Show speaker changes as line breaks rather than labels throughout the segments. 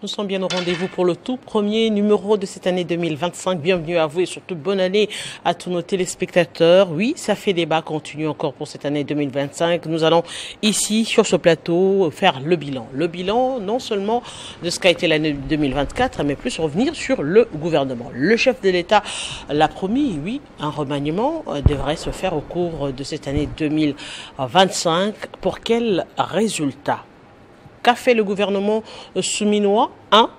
Nous sommes bien au rendez-vous pour le tout premier numéro de cette année 2025. Bienvenue à vous et surtout bonne année à tous nos téléspectateurs. Oui, ça fait débat continue encore pour cette année 2025. Nous allons ici, sur ce plateau, faire le bilan. Le bilan non seulement de ce qu'a été l'année 2024, mais plus revenir sur le gouvernement. Le chef de l'État l'a promis, oui, un remaniement devrait se faire au cours de cette année 2025. Pour quel résultat ? Qu'a fait le gouvernement souminois 1 ?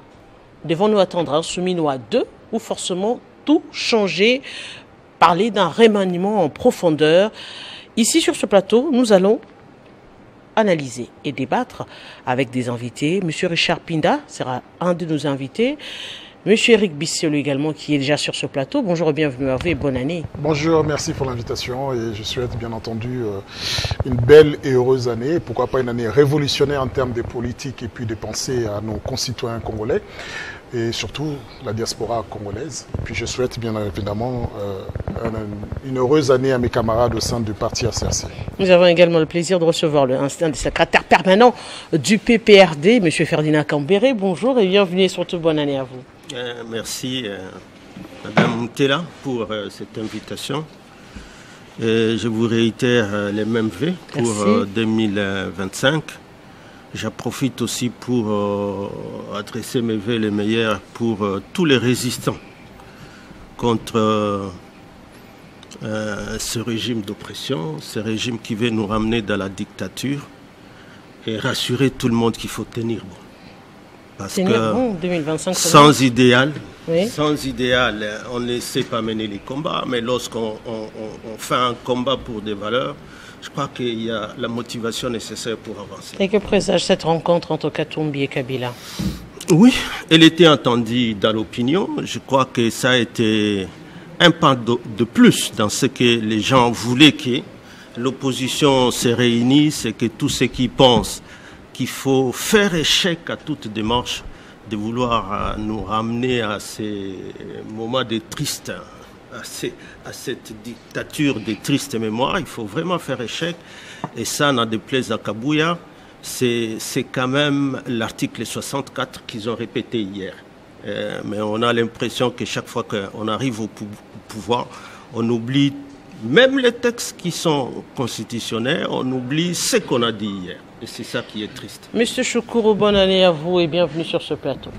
Devons-nous attendre un souminois 2 ou forcément tout changer, parler d'un remaniement en profondeur? Ici sur ce plateau, nous allons analyser et débattre avec des invités. Monsieur Richard Pinda sera un de nos invités. Monsieur Eric Bissiolo également qui est déjà sur ce plateau. Bonjour et bienvenue à vous et bonne année.
Bonjour, merci pour l'invitation et je souhaite bien entendu une belle et heureuse année. Pourquoi pas une année révolutionnaire en termes de politique et puis de pensée à nos concitoyens congolais et surtout la diaspora congolaise. Et puis je souhaite bien évidemment une heureuse année à mes camarades au sein du parti ACRC.
Nous avons également le plaisir de recevoir un des secrétaires permanents du PPRD, monsieur Ferdinand Cambéré. Bonjour et bienvenue et surtout bonne année à vous.
Merci Madame Moutela pour cette invitation. Je vous réitère les mêmes vœux pour 2025. J'en profite aussi pour adresser mes vœux les meilleurs pour tous les résistants contre ce régime d'oppression, ce régime qui veut nous ramener dans la dictature et rassurer tout le monde qu'il faut tenir bon. Parce que
bon, 2025,
sans idéal,
oui.
Sans idéal, on ne sait pas mener les combats, mais lorsqu'on fait un combat pour des valeurs, je crois qu'il y a la motivation nécessaire pour avancer.
Et que présage cette rencontre entre Katumbi et Kabila?
Oui, elle était entendue dans l'opinion. Je crois que ça a été un pas de plus dans ce que les gens voulaient que l'opposition se réunisse et que tous ceux qui pensent qu'il faut faire échec à toute démarche de vouloir nous ramener à ces moments de triste, à cette dictature de triste mémoire. Il faut vraiment faire échec. Et ça, n'en déplaise à Kabouya, c'est quand même l'article 64 qu'ils ont répété hier. Mais on a l'impression que chaque fois qu'on arrive au pouvoir, on oublie même les textes qui sont constitutionnels, on oublie ce qu'on a dit hier. Et c'est ça qui est triste.
Monsieur Choukuru, bonne année à vous et bienvenue sur ce plateau.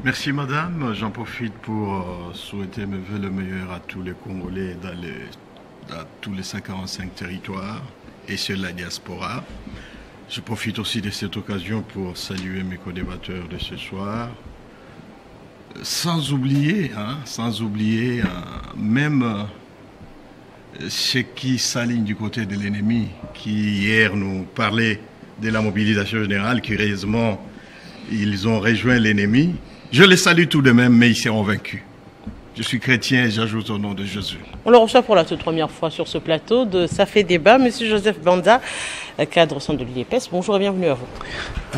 Merci madame. J'en profite pour souhaiter mes vœux le meilleur à tous les Congolais dans tous les 145 territoires et sur la diaspora. Je profite aussi de cette occasion pour saluer mes co-débatteurs de ce soir. Sans oublier même ceux qui s'alignent du côté de l'ennemi, qui hier nous parlaient de la mobilisation générale, curieusement, ils ont rejoint l'ennemi. Je les salue tout de même, mais ils seront vaincus. Je suis chrétien et j'ajoute au nom de Jésus.
On le reçoit pour la toute première fois sur ce plateau de Ça fait débat. Monsieur Joseph Banza, cadre au sein de l'IEPS. Bonjour et bienvenue à vous.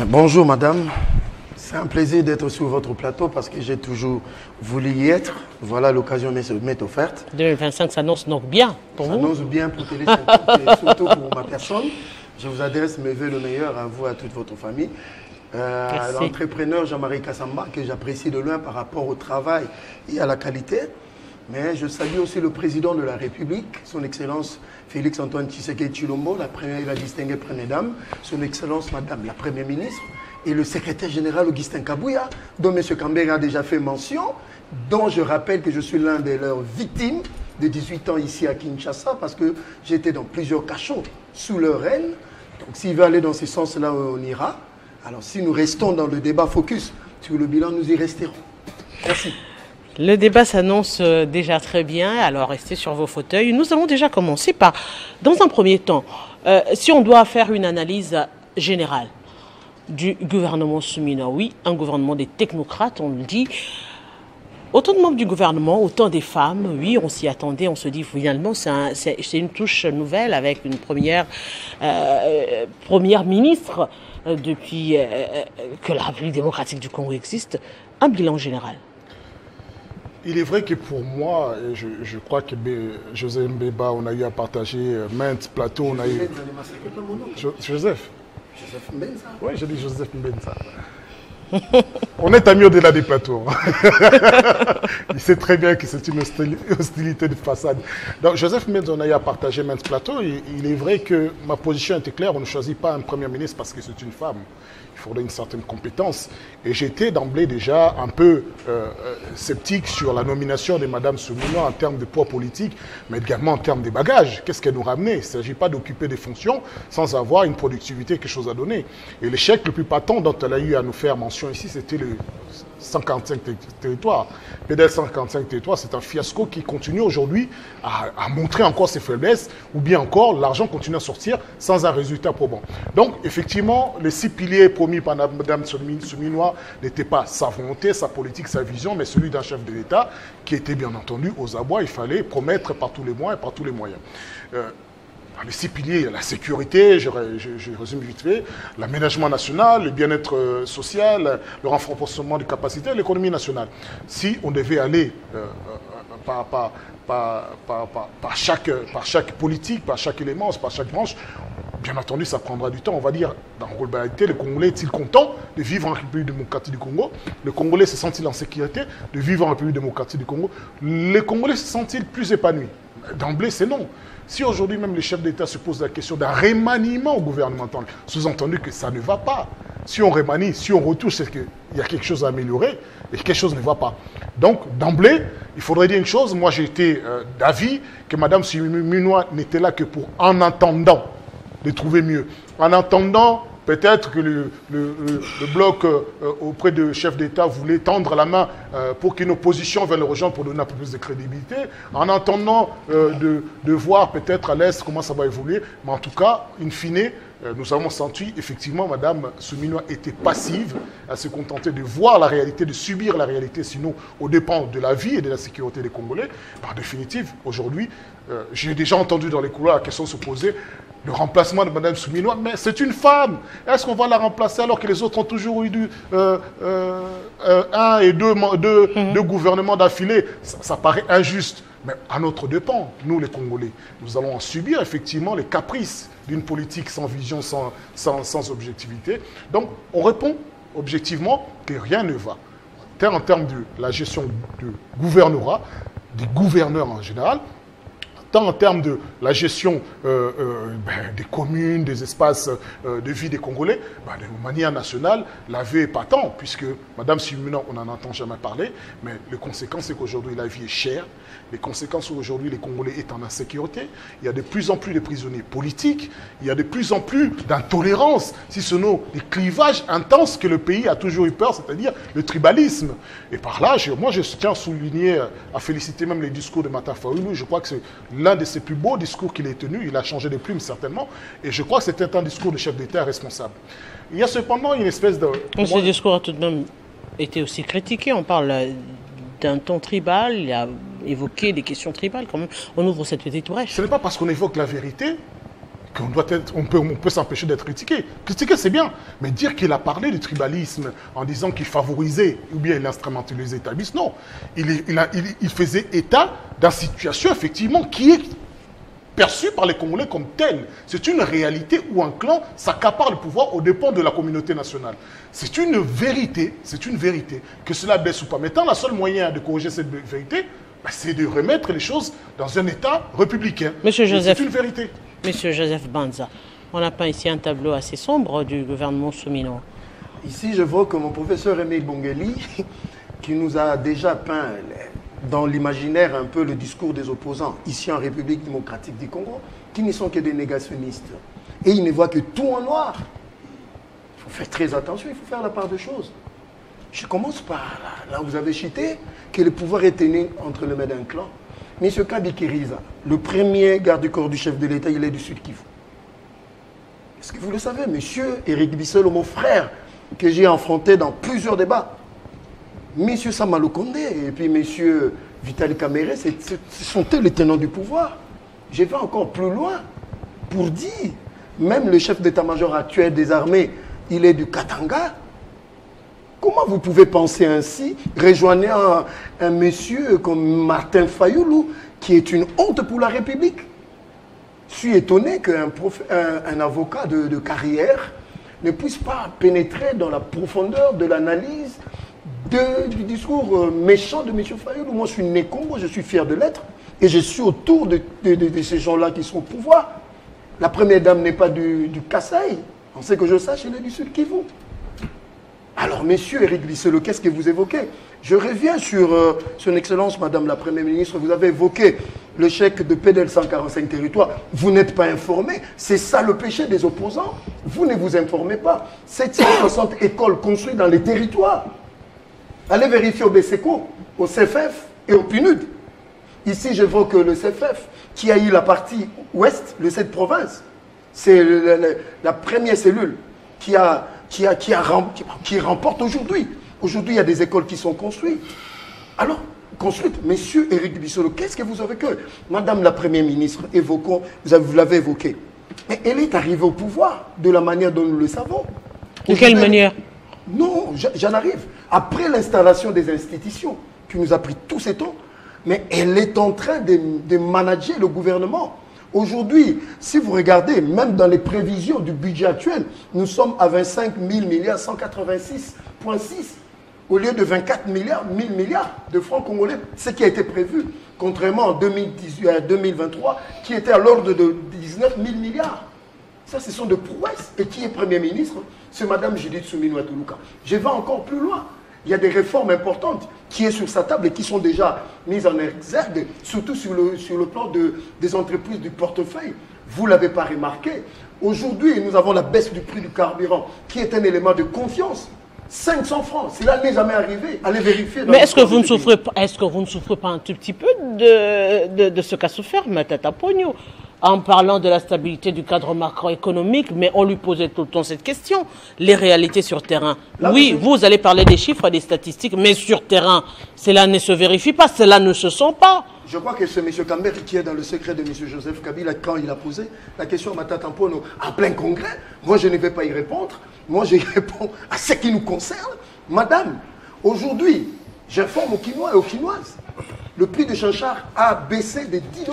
Bonjour madame. C'est un plaisir d'être sur votre plateau parce que j'ai toujours voulu y être. Voilà, l'occasion m'est offerte.
2025 s'annonce donc bien pour vous.
Ça s'annonce bien pour Télé et surtout pour ma personne. Je vous adresse mes vœux le meilleur à vous, à toute votre famille. L'entrepreneur Jean-Marie Kassamba, que j'apprécie de loin par rapport au travail et à la qualité. Mais je salue aussi le président de la République, son Excellence Félix-Antoine Tshisekedi Tshilombo, la distinguée Première Dame, son Excellence Madame la Première Ministre, et le secrétaire général Augustin Kabouya, dont M. Cambéré a déjà fait mention, dont je rappelle que je suis l'un de leurs victimes de 18 ans ici à Kinshasa, parce que j'étais dans plusieurs cachots sous leur règne. Donc s'il veut aller dans ce sens-là, on ira. Alors si nous restons dans le débat focus sur le bilan, nous y resterons. Merci.
Le débat s'annonce déjà très bien, alors restez sur vos fauteuils. Nous allons déjà commencer par, dans un premier temps, si on doit faire une analyse générale du gouvernement souminois, oui, un gouvernement des technocrates, on le dit. Autant de membres du gouvernement, autant des femmes, oui, on s'y attendait, on se dit finalement c'est une touche nouvelle avec une première ministre depuis que la République démocratique du Congo existe. Un bilan général.
Il est vrai que pour moi, je crois que Joseph Mbeba, on a eu à partager maintes plateaux. On a eu... Joseph
Joseph Mbenza.
Oui, j'ai dit Joseph Mbenza. On est amis au-delà des plateaux. Il sait très bien que c'est une hostilité de façade. Donc, Joseph Menzonaya a partagé maintes plateaux. Il est vrai que ma position était claire. On ne choisit pas un Premier ministre parce que c'est une femme. Il faudrait une certaine compétence. Et j'étais d'emblée déjà un peu sceptique sur la nomination de Mme Souminois en termes de poids politique, mais également en termes de bagages. Qu'est-ce qu'elle nous ramenait? Il ne s'agit pas d'occuper des fonctions sans avoir une productivité, quelque chose à donner. Et l'échec le plus patent dont elle a eu à nous faire mention ici, c'était le 145 territoires. PDL 145 territoires, c'est un fiasco qui continue aujourd'hui à montrer encore ses faiblesses, ou bien encore, l'argent continue à sortir sans un résultat probant. Donc, effectivement, les 6 piliers promis par Mme Souminois n'étaient pas sa volonté, sa politique, sa vision, mais celui d'un chef de l'État qui était bien entendu aux abois. Il fallait promettre par tous les moyens et par tous les moyens. Les 6 piliers, la sécurité, je résume vite fait, l'aménagement national, le bien-être social, le renforcement des capacités, l'économie nationale. Si on devait aller par chaque politique, par chaque élément, par chaque branche, bien entendu, ça prendra du temps. On va dire, dans la globalité, le Congolais est-il content de vivre en République démocratique du Congo? Le Congolais se sent-il en sécurité de vivre en République démocratique du Congo? Les Congolais se sentent-ils plus épanouis? D'emblée, c'est non. Si aujourd'hui même les chefs d'État se posent la question d'un remaniement gouvernemental, sous-entendu que ça ne va pas. Si on remanie, si on retouche, c'est qu'il y a quelque chose à améliorer et quelque chose ne va pas. Donc, d'emblée, il faudrait dire une chose. Moi, j'ai été d'avis que Mme Souminois n'était là que pour, en attendant, de trouver mieux. En attendant, peut-être que le bloc auprès de chefs d'État voulait tendre la main pour qu'une opposition vienne le rejoindre pour donner un peu plus de crédibilité. En attendant de voir peut-être à l'Est comment ça va évoluer. Mais en tout cas, in fine, nous avons senti effectivement Mme Souminois était passive à se contenter de voir la réalité, de subir la réalité, sinon au dépend de la vie et de la sécurité des Congolais. Par définitive, aujourd'hui, j'ai déjà entendu dans les couloirs la question se poser, le remplacement de Mme Souminois, mais c'est une femme. Est-ce qu'on va la remplacer alors que les autres ont toujours eu un et deux gouvernements d'affilée? Ça paraît injuste. Mais à notre dépend, nous les Congolais, nous allons en subir effectivement les caprices d'une politique sans vision, sans objectivité. Donc on répond objectivement que rien ne va. En termes de la gestion du gouvernorat, des gouverneurs en général, tant en termes de la gestion des communes, des espaces de vie des Congolais, de manière nationale, la vie est pas tant, puisque Mme Souminois, on n'en entend jamais parler, mais les conséquences, c'est qu'aujourd'hui, la vie est chère. Les conséquences, aujourd'hui, les Congolais sont en insécurité. Il y a de plus en plus de prisonniers politiques. Il y a de plus en plus d'intolérance, si ce n'est des clivages intenses que le pays a toujours eu peur, c'est-à-dire le tribalisme. Et par là, moi, je tiens à souligner, à féliciter même les discours de Martin Fayulu. Je crois que c'est l'un de ses plus beaux discours qu'il ait tenu. Il a changé de plume, certainement. Et je crois que c'était un discours de chef d'État responsable. Il y a cependant une espèce de...
Ce discours a tout de même été aussi critiqué. On parle d'un ton tribal. Il a évoqué des questions tribales. Quand même, on ouvre cette petite brèche.
Ce n'est pas parce qu'on évoque la vérité qu'on peut s'empêcher d'être critiqué. Critiquer, c'est bien. Mais dire qu'il a parlé du tribalisme en disant qu'il favorisait ou bien il instrumentalisait l'établissement, non. Il faisait état d'une situation, effectivement, qui est perçue par les Congolais comme telle. C'est une réalité où un clan s'accapare le pouvoir aux dépens de la communauté nationale. C'est une vérité, que cela baisse ou pas. Mais tant le seul moyen de corriger cette vérité, c'est de remettre les choses dans un État républicain.
Monsieur Joseph,
c'est une vérité.
Monsieur Joseph Banza, on a peint ici un tableau assez sombre du gouvernement Souminois.
Ici, je vois que mon professeur Aimé Bongeli, qui nous a déjà peint dans l'imaginaire un peu le discours des opposants, ici en République démocratique du Congo, qui ne sont que des négationnistes. Et ils ne voient que tout en noir. Il faut faire très attention, il faut faire la part des choses. Je commence par là où vous avez cité que le pouvoir est tenu entre les mains d'un clan. Monsieur Kabi Kiriza, le premier garde du corps du chef de l'État, il est du Sud Kivu. Est-ce que vous le savez, monsieur Éric Bissolo, mon frère, que j'ai affronté dans plusieurs débats. Monsieur Samalo Kondé et puis monsieur Vitali Kamere, ce sont eux les tenants du pouvoir. Je vais encore plus loin pour dire, même le chef d'état-major actuel des armées, il est du Katanga. Comment vous pouvez penser ainsi, rejoignant un monsieur comme Martin Fayulu, qui est une honte pour la République? Je suis étonné qu'un avocat de carrière ne puisse pas pénétrer dans la profondeur de l'analyse du discours méchant de M. Fayoulou. Moi, je suis né Congo, je suis fier de l'être, et je suis autour de ces gens-là qui sont au pouvoir. La première dame n'est pas du Kasaï. On sait que je sache, elle est du Sud Kivu. Alors, messieurs Éric Bissolo, qu'est-ce que vous évoquez? Je reviens sur son Excellence, Madame la Première ministre. Vous avez évoqué le chèque de PDL 145 territoires. Vous n'êtes pas informé. C'est ça le péché des opposants. Vous ne vous informez pas. 760 écoles construites dans les territoires. Allez vérifier au BCECO, au CFF et au PNUD. Ici, j'évoque le CFF qui a eu la partie ouest, le 7 provinces. C'est la première cellule qui remporte aujourd'hui. Aujourd'hui, il y a des écoles qui sont construites. Alors, construites, Monsieur Éric Bissolo, qu'est-ce que vous avez que Madame la Première ministre, évoquons, vous l'avez évoqué. Mais elle est arrivée au pouvoir de la manière dont nous le savons.
De quelle manière?
Non, j'en arrive. Après l'installation des institutions, qui nous a pris tout ce temps, mais elle est en train de manager le gouvernement. Aujourd'hui, si vous regardez, même dans les prévisions du budget actuel, nous sommes à 25 000 milliards 186,6 au lieu de 24 milliards, 1000 milliards de francs congolais, ce qui a été prévu, contrairement en 2023, qui était à l'ordre de 19 000 milliards. Ça, ce sont des prouesses. Et qui est Premier ministre? C'est Mme Judith Suminwa Tuluka. Je vais encore plus loin. Il y a des réformes importantes qui sont sur sa table et qui sont déjà mises en exergue, surtout sur le plan des entreprises du portefeuille. Vous ne l'avez pas remarqué. Aujourd'hui, nous avons la baisse du prix du carburant, qui est un élément de confiance. 500 francs, cela n'est jamais arrivé. Allez vérifier.
Mais est-ce que vous ne souffrez pas, un tout petit peu de ce qu'a souffert Matata Ponyo en parlant de la stabilité du cadre macroéconomique, mais on lui posait tout le temps cette question, les réalités sur terrain. Là, oui, vous allez parler des chiffres, des statistiques, mais sur terrain, cela ne se vérifie pas, cela ne se sent pas.
Je crois que c'est M. Kambert qui est dans le secret de M. Joseph Kabila quand il a posé la question à Matata Ponyo en plein congrès. Moi, je ne vais pas y répondre. Moi, je réponds à ce qui nous concerne. Madame, aujourd'hui, j'informe aux Quinois et aux Quinoises, le prix de chanchar a baissé de 10 $.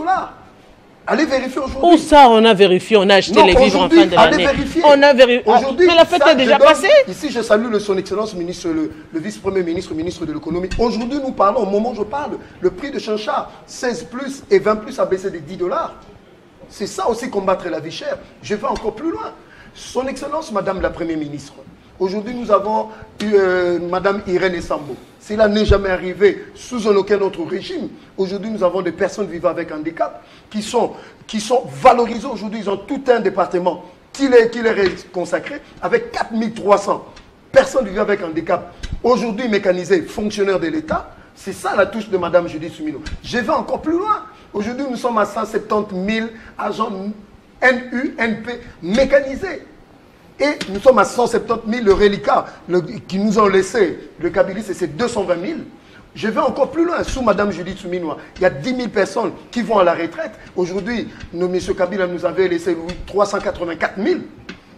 Allez vérifier aujourd'hui.
Où ça, on a vérifié, on a acheté les vivres en fin de l'année. On a vérifié. Aujourd'hui, mais la fête est déjà passée.
Ici, je salue son Excellence, ministre, le vice-premier ministre, ministre de l'économie. Aujourd'hui, nous parlons, au moment où je parle, le prix de chanchar, 16 plus et 20 plus a baissé de 10 $. C'est ça aussi combattre la vie chère. Je vais encore plus loin. Son Excellence, Madame la Première ministre, aujourd'hui nous avons Madame Irène Sambo. Cela n'est jamais arrivé sous aucun autre régime. Aujourd'hui nous avons des personnes vivant avec handicap qui sont valorisées. Aujourd'hui ils ont tout un département qui leur est consacré avec 4300 personnes vivant avec handicap. Aujourd'hui mécanisées, fonctionnaires de l'État. C'est ça la touche de Madame Judith Suminwa. Je vais encore plus loin. Aujourd'hui nous sommes à 170 000 agents NU, NP, mécanisés. Et nous sommes à 170 000, le reliquat qui nous ont laissé, le Kabylie, c'est 220 000. Je vais encore plus loin, sous Mme Judith Suminwa. Il y a 10 000 personnes qui vont à la retraite. Aujourd'hui, M. Kabila nous avait laissé 384 000.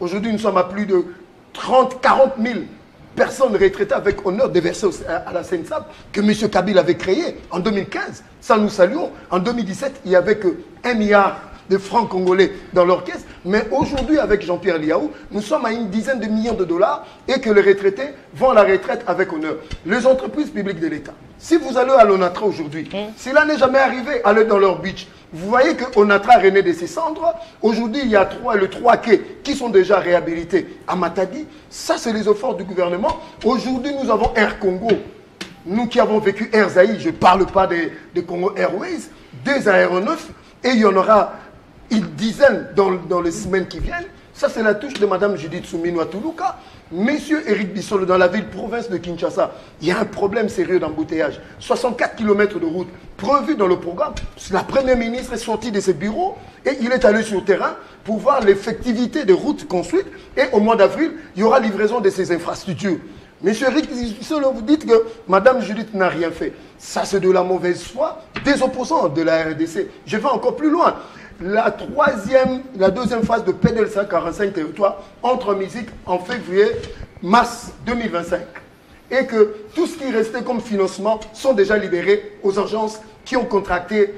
Aujourd'hui, nous sommes à plus de 40 000 personnes retraitées avec honneur déversées à la SENSAB que M. Kabila avait créé en 2015. Ça, nous saluons. En 2017, il n'y avait que 1 milliard de francs congolais dans leur caisse. Mais aujourd'hui, avec Jean-Pierre Liaou, nous sommes à une dizaine de millions de dollars et que les retraités vont à la retraite avec honneur. Les entreprises publiques de l'État. Si vous allez à l'ONATRA aujourd'hui, cela n'est jamais arrivé, allez dans leur beach. Vous voyez que ONATRA renaît de ses cendres. Aujourd'hui, il y a les 3 quais qui sont déjà réhabilités à Matadi. Ça, c'est les efforts du gouvernement. Aujourd'hui, nous avons Air Congo. Nous qui avons vécu Air Zaï, je ne parle pas de Congo Airways, 2 aéronefs, et il y en aura une dizaine dans les semaines qui viennent. Ça, c'est la touche de Mme Judith Suminwa Tuluka. Monsieur Éric Bissolo, dans la ville-province de Kinshasa, il y a un problème sérieux d'embouteillage. 64 km de route prévus dans le programme. La Première ministre est sortie de ses bureaux et il est allé sur le terrain pour voir l'effectivité des routes construites. Et au mois d'avril, il y aura livraison de ces infrastructures. Monsieur Éric Bissolo, vous dites que Mme Judith n'a rien fait. Ça, c'est de la mauvaise foi des opposants de la RDC. Je vais encore plus loin. La deuxième phase de PDL 145 territoires entre en musique en février-mars 2025. Et que tout ce qui restait comme financement sont déjà libérés aux agences qui ont contracté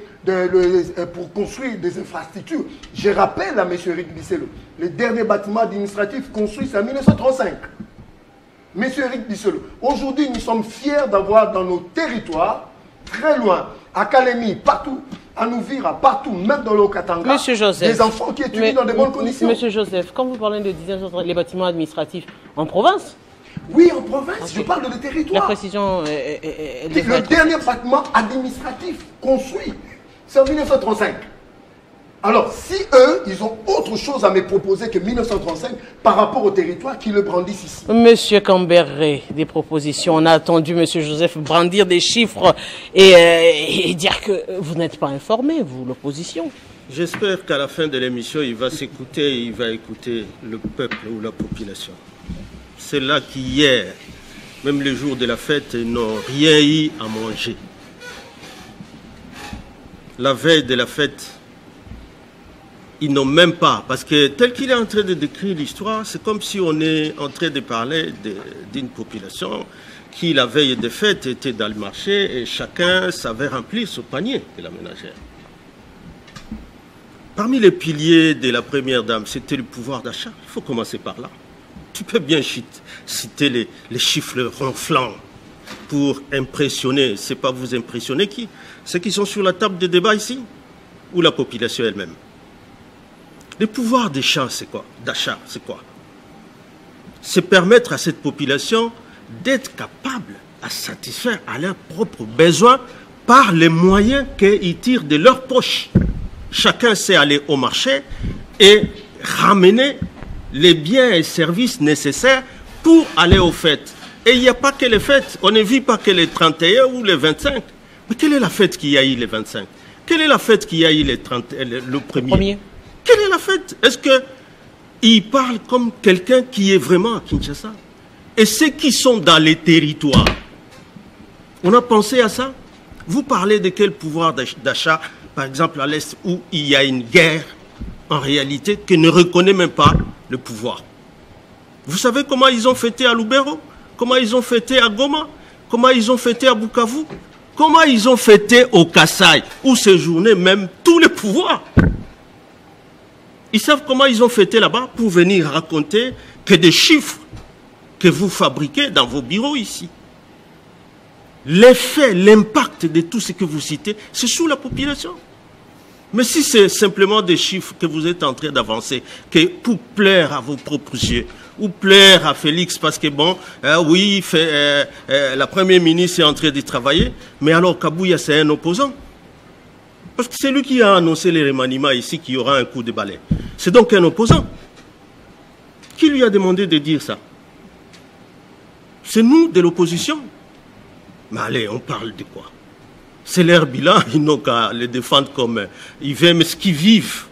pour construire des infrastructures. Je rappelle à M. Eric Bisselo, le dernier bâtiment administratif construit, c'est en 1935. M. Eric Bisselo, aujourd'hui, nous sommes fiers d'avoir dans nos territoires, très loin, à Kalemi, partout, à Nouvira, partout, même dans le Katanga, des enfants qui étudient dans de bonnes conditions.
Monsieur Joseph, quand vous parlez de les bâtiments administratifs en province?
Oui, en province, je parle de territoire.
La précision
le dernier bâtiment administratif construit, c'est en 1935. Alors, si eux, ils ont autre chose à me proposer que 1935 par rapport au territoire qui le brandissent ici.
Monsieur Camberré, des propositions. On a attendu Monsieur Joseph brandir des chiffres et dire que vous n'êtes pas informé, vous, l'opposition.
J'espère qu'à la fin de l'émission, il va s'écouter et il va écouter le peuple ou la population. C'est là qu'hier, même le jour de la fête, ils n'ont rien eu à manger. La veille de la fête, ils n'ont même pas, parce que tel qu'il est en train de décrire l'histoire, c'est comme si on est en train de parler d'une population qui, la veille des fêtes, était dans le marché et chacun savait remplir son panier de la ménagère. Parmi les piliers de la première dame, c'était le pouvoir d'achat. Il faut commencer par là. Tu peux bien citer les chiffres ronflants pour impressionner. Ce n'est pas vous impressionner qui? Ceux qui sont sur la table de débat ici ou la population elle-même? Le pouvoir d'achat, c'est quoi? C'est permettre à cette population d'être capable à satisfaire à leurs propres besoins par les moyens qu'ils tirent de leur poche. Chacun sait aller au marché et ramener les biens et services nécessaires pour aller aux fêtes. Et il n'y a pas que les fêtes. On ne vit pas que les 31 ou les 25. Mais quelle est la fête qu'il y a eu les 25? Quelle est la fête qu'il y a eu le 1er? Quelle est la fête? Est-ce qu'il parle comme quelqu'un qui est vraiment à Kinshasa? Et ceux qui sont dans les territoires, on a pensé à ça? Vous parlez de quel pouvoir d'achat, par exemple à l'Est, où il y a une guerre, en réalité, qui ne reconnaît même pas le pouvoir. Vous savez comment ils ont fêté à Lubero? Comment ils ont fêté à Goma? Comment ils ont fêté à Bukavu? Comment ils ont fêté au Kasaï, où séjournaient même tous les pouvoirs? Ils savent comment ils ont fêté là-bas pour venir raconter que des chiffres que vous fabriquez dans vos bureaux ici. L'effet, l'impact de tout ce que vous citez, c'est sur la population. Mais si c'est simplement des chiffres que vous êtes en train d'avancer, que pour plaire à vos propres yeux, ou plaire à Félix, parce que bon, oui, la première ministre est en train de travailler, mais alors Kabouya, c'est un opposant. Parce que c'est lui qui a annoncé les remaniements ici, qu'il y aura un coup de balai. C'est donc un opposant. Qui lui a demandé de dire ça? C'est nous, de l'opposition. Mais allez, on parle de quoi? C'est leur bilan, ils n'ont qu'à le défendre comme ils veulent, mais ce qu'ils vivent,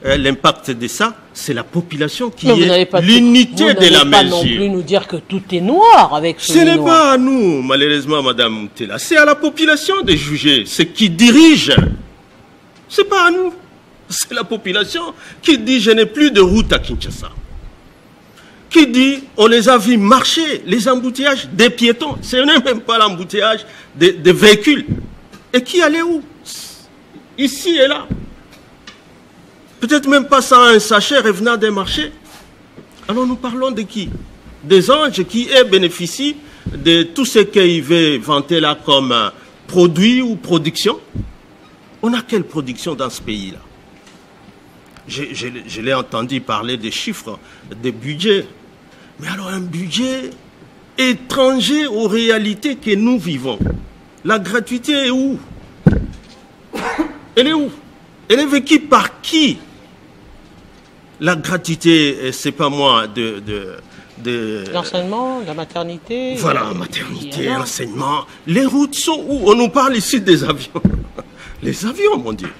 l'impact de ça, c'est la population qui est l'unité de la mesure. Vous n'allez pas non
plus nous dire que tout est noir avec ce
n'est pas à nous, malheureusement, Madame Moutela. C'est à la population de juger, ce qui dirige. C'est pas à nous. C'est la population qui dit je n'ai plus de route à Kinshasa. Qui dit on les a vus marcher, les embouteillages des piétons. Ce n'est même pas l'embouteillage des véhicules. Et qui allait où? Ici et là. Peut-être même pas sans un sachet revenant des marchés. Alors nous parlons de qui? Des anges qui bénéficient de tout ce qu'ils veulent vanter là comme produit ou production. On a quelle production dans ce pays-là? Je l'ai entendu parler des chiffres, des budgets. Mais alors un budget étranger aux réalités que nous vivons. La gratuité est où? Elle est où? Elle est vécue par qui? La gratuité, c'est pas moi,
l'enseignement, la maternité.
Voilà, maternité, enseignement. Les routes sont où? On nous parle ici des avions. Les avions, mon Dieu.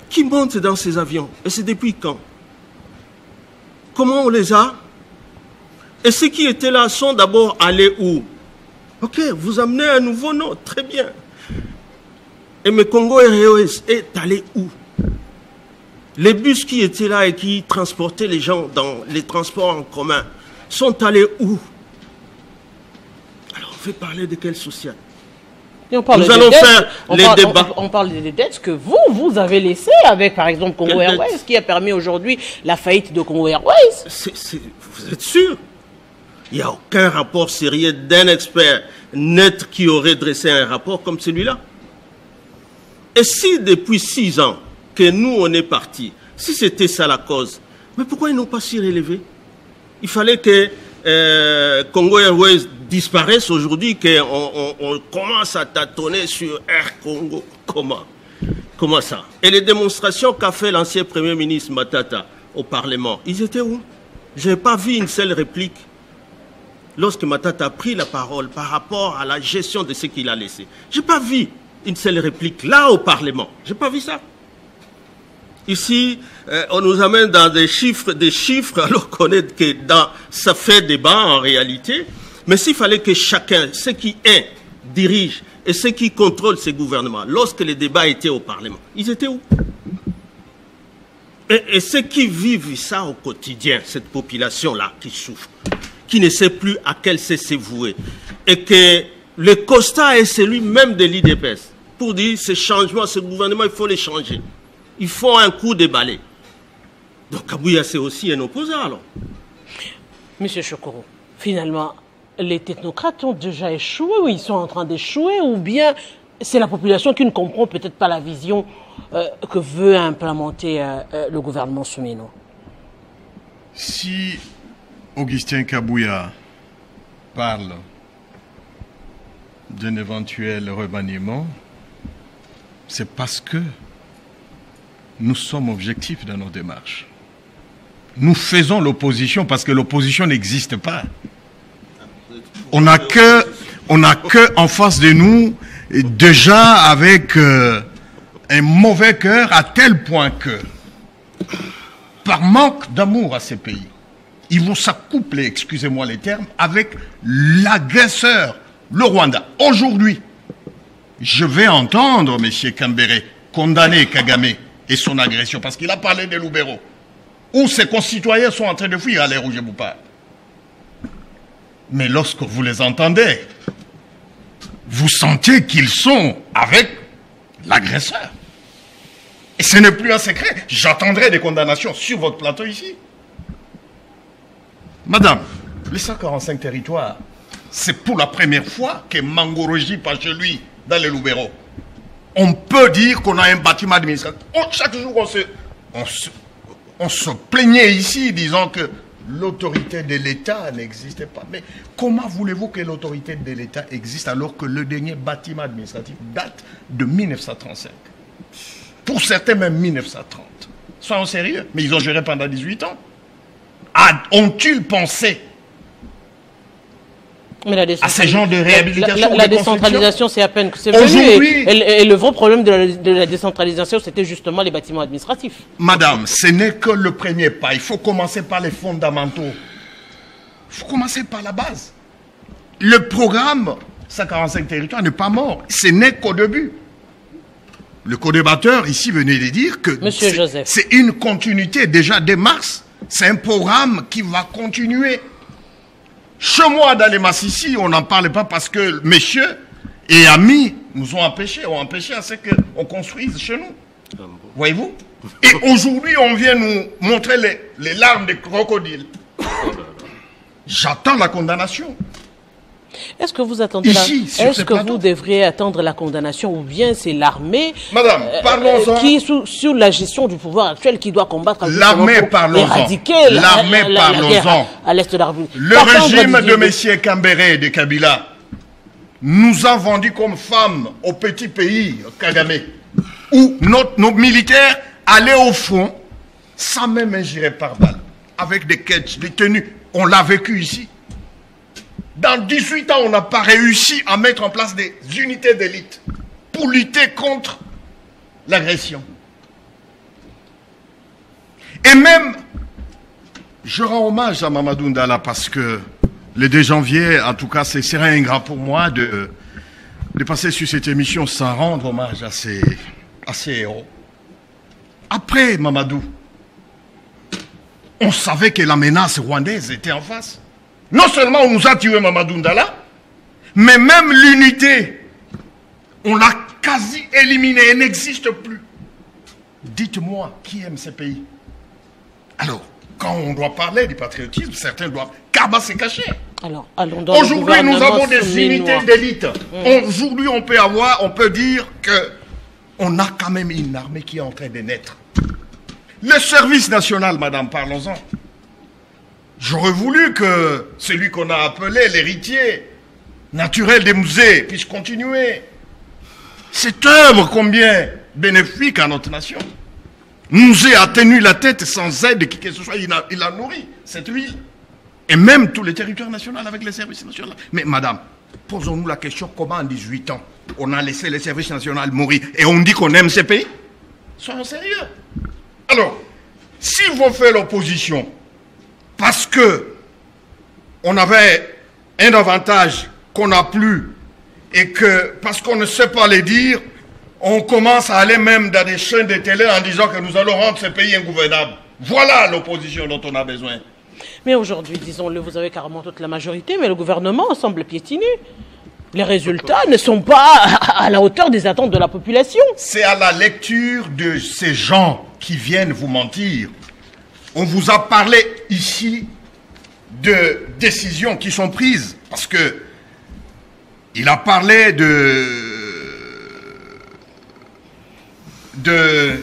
Qui monte dans ces avions? Et c'est depuis quand? Comment on les a? Et ceux qui étaient là sont d'abord allés où? Ok, vous amenez un nouveau nom, très bien. Et mais Congo Airways est allé où? Les bus qui étaient là et qui transportaient les gens dans les transports en commun sont allés où? Alors on fait parler de quel social?
Nous allons faire les débats. On parle des dettes que vous avez laissées avec, par exemple, Congo Airways, qui a permis aujourd'hui la faillite de Congo Airways.
Vous êtes sûr? Il n'y a aucun rapport sérieux d'un expert net qui aurait dressé un rapport comme celui-là. Et si depuis 6 ans que nous, on est partis, si c'était ça la cause, mais pourquoi ils n'ont pas s'y relevé? Il fallait que Congo Airways disparaisse aujourd'hui, qu'on commence à tâtonner sur Air Congo. Comment ça? Et les démonstrations qu'a fait l'ancien Premier ministre Matata au Parlement, ils étaient où? Je n'ai pas vu une seule réplique lorsque Matata a pris la parole par rapport à la gestion de ce qu'il a laissé. Je n'ai pas vu une seule réplique là au Parlement. Je n'ai pas vu ça. Ici, on nous amène dans des chiffres, alors qu'on est que ça fait débat en réalité. Mais s'il fallait que chacun, ceux qui dirigent et ceux qui contrôlent ces gouvernements, lorsque les débats étaient au Parlement, ils étaient où? Et ceux qui vivent ça au quotidien, cette population-là qui souffre, qui ne sait plus à quelle se vouer, et que le constat est celui même de l'IDPS, pour dire ces changements, ce gouvernement, il faut les changer. Il faut un coup de balai. Donc Kabouya, c'est aussi un opposant, alors.
Monsieur Chokoro, finalement, les technocrates ont déjà échoué, ou ils sont en train d'échouer, ou bien c'est la population qui ne comprend peut-être pas la vision que veut implémenter le gouvernement Soumino?
Si Augustin Kabouya parle d'un éventuel remaniement, c'est parce que nous sommes objectifs dans nos démarches. Nous faisons l'opposition parce que l'opposition n'existe pas. On n'a que en face de nous, déjà avec un mauvais cœur à tel point que, par manque d'amour à ces pays, ils vont s'accoupler, excusez-moi les termes, avec l'agresseur, le Rwanda. Aujourd'hui, je vais entendre M. Kambere condamner Kagame et son agression, parce qu'il a parlé des Lubero, où ses concitoyens sont en train de fuir à l'heure où je vous parle. Mais lorsque vous les entendez, vous sentez qu'ils sont avec l'agresseur. Et ce n'est plus un secret. J'attendrai des condamnations sur votre plateau ici. Madame, les 145 territoires, c'est pour la première fois que Mangoroji passe chez lui dans les Lubero. On peut dire qu'on a un bâtiment administratif. Chaque jour, on se plaignait ici disant que l'autorité de l'État n'existait pas. Mais comment voulez-vous que l'autorité de l'État existe alors que le dernier bâtiment administratif date de 1935? Pour certains, même 1930. Soyons sérieux. Mais ils ont géré pendant 18 ans. Ont-ils pensé à ce genre de réhabilitation?
La décentralisation, c'est à peine que c'est venu. Et le vrai problème de la décentralisation, c'était justement les bâtiments administratifs.
Madame, ce n'est que le premier pas. Il faut commencer par les fondamentaux. Il faut commencer par la base. Le programme 145 territoires n'est pas mort. Ce n'est qu'au début. Le co-débatteur ici venait de dire que c'est une continuité déjà dès mars. C'est un programme qui va continuer. Chez moi, dans les Massissi, on n'en parle pas parce que messieurs et amis nous ont empêché à ce qu'on construise chez nous. Voyez-vous? Et aujourd'hui, on vient nous montrer les larmes des crocodiles. J'attends la condamnation.
Est-ce que vous attendez est-ce que vous devriez attendre la condamnation ou bien c'est l'armée qui est sur la gestion du pouvoir actuel qui doit combattre
l'armée,
éradiquer la guerre à l'est de la République?
Le régime de M. Kambere et de Kabila nous a vendus comme femmes au petit pays Kagame, où nos militaires allaient au front sans même ingérer par balle, avec des catchs, des tenues. On l'a vécu ici. Dans 18 ans, on n'a pas réussi à mettre en place des unités d'élite pour lutter contre l'agression. Et même, je rends hommage à Mamadou Ndala parce que le 2 janvier, en tout cas, ce serait ingrat pour moi de passer sur cette émission sans rendre hommage à ces héros. Après Mamadou, on savait que la menace rwandaise était en face. Non seulement on nous a tué Mamadou Ndala, mais même l'unité On l'a quasi éliminé, elle n'existe plus. Dites-moi, qui aime ces pays? Alors, quand on doit parler du patriotisme, certains doivent Kaba se cacher.
Alors, allons dans
aujourd'hui, nous avons des unités d'élite. Aujourd'hui, on peut dire que on a quand même une armée qui est en train de naître. Le service national, madame, parlons-en. J'aurais voulu que celui qu'on a appelé l'héritier naturel des musées puisse continuer. Cette œuvre, combien bénéfique à notre nation. Musée a tenu la tête sans aide qui que ce soit, il a nourri cette ville. Et même tous les territoires nationaux avec les services nationaux. Mais madame, posons-nous la question, comment en 18 ans, on a laissé les services nationaux mourir et on dit qu'on aime ces pays? Soyons sérieux. Alors, si vous faites l'opposition, parce que on avait un avantage qu'on n'a plus, et que, parce qu'on ne sait pas les dire, on commence à aller même dans des chaînes de télé en disant que nous allons rendre ce pays ingouvernable. Voilà l'opposition dont on a besoin.
Mais aujourd'hui, disons-le, vous avez carrément toute la majorité, mais le gouvernement semble piétiner. Les résultats ne sont pas à la hauteur des attentes de la population.
C'est à la lecture de ces gens qui viennent vous mentir. On vous a parlé ici de décisions qui sont prises. Parce que il a parlé de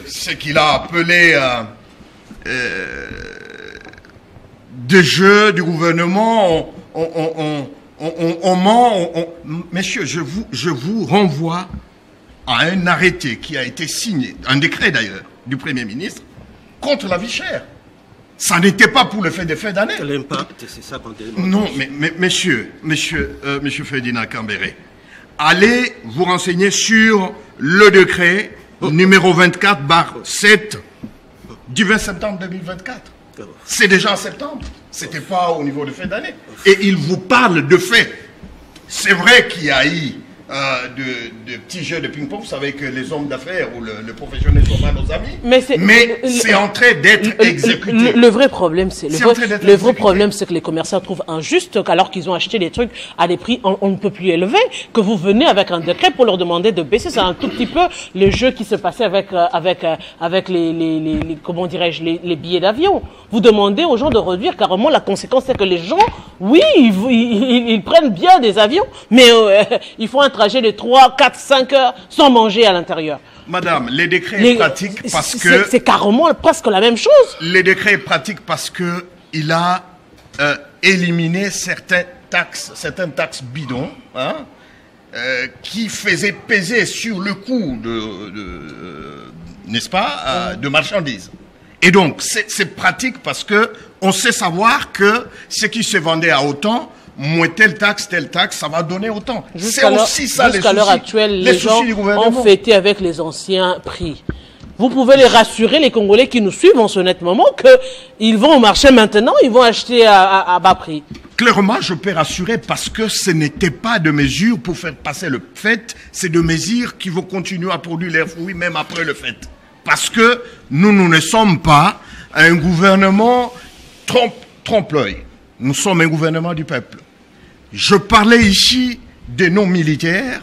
ce qu'il a appelé des jeux du gouvernement. On ment. Messieurs, je vous renvoie à un arrêté qui a été signé, un décret d'ailleurs, du Premier ministre, contre la vie chère. Ça n'était pas pour le fait des faits d'année.
L'impact, c'est ça qu'on demande.
Non, mais monsieur Ferdinand Cambéré, allez vous renseigner sur le décret numéro 24/7 du 20 septembre 2024. C'est déjà en septembre. C'était pas au niveau de fin d'année. Et il vous parle de faits. C'est vrai qu'il y a eu de petits jeux de ping-pong. Vous savez que les hommes d'affaires ou le professionnel sont pas nos amis. Mais c'est en train d'être exécuté.
Le vrai problème, c'est que les commerçants trouvent injuste qu'alors qu'ils ont acheté des trucs à des prix on ne peut plus élevés, que vous venez avec un décret pour leur demander de baisser. C'est un tout petit peu le jeu qui se passait avec les comment dirais-je, les billets d'avion. Vous demandez aux gens de réduire carrément. La conséquence, c'est que les gens, oui, ils prennent bien des avions, mais ils font un trajet de 3, 4, 5 heures sans manger à l'intérieur.
Madame, les décrets pratiques parce que...
C'est carrément presque la même chose.
Les décrets pratiques parce que il a éliminé certaines taxes bidons, hein, qui faisaient peser sur le coût n'est-ce pas, de marchandises. Et donc, c'est pratique parce que on sait savoir que ce qui se vendait à autant, moins telle taxe, ça va donner autant. C'est aussi ça les soucis.
Jusqu'à l'heure actuelle, les gens ont fêté avec les anciens prix. Vous pouvez les rassurer, les Congolais qui nous suivent en ce net moment, qu'ils vont au marché maintenant, ils vont acheter à bas prix.
Clairement, je peux rassurer parce que ce n'était pas de mesures pour faire passer le fait, c'est de mesures qui vont continuer à produire leurs fruits même après le fait. Parce que nous ne sommes pas un gouvernement trompe-l'œil. Nous sommes un gouvernement du peuple. Je parlais ici de nos militaires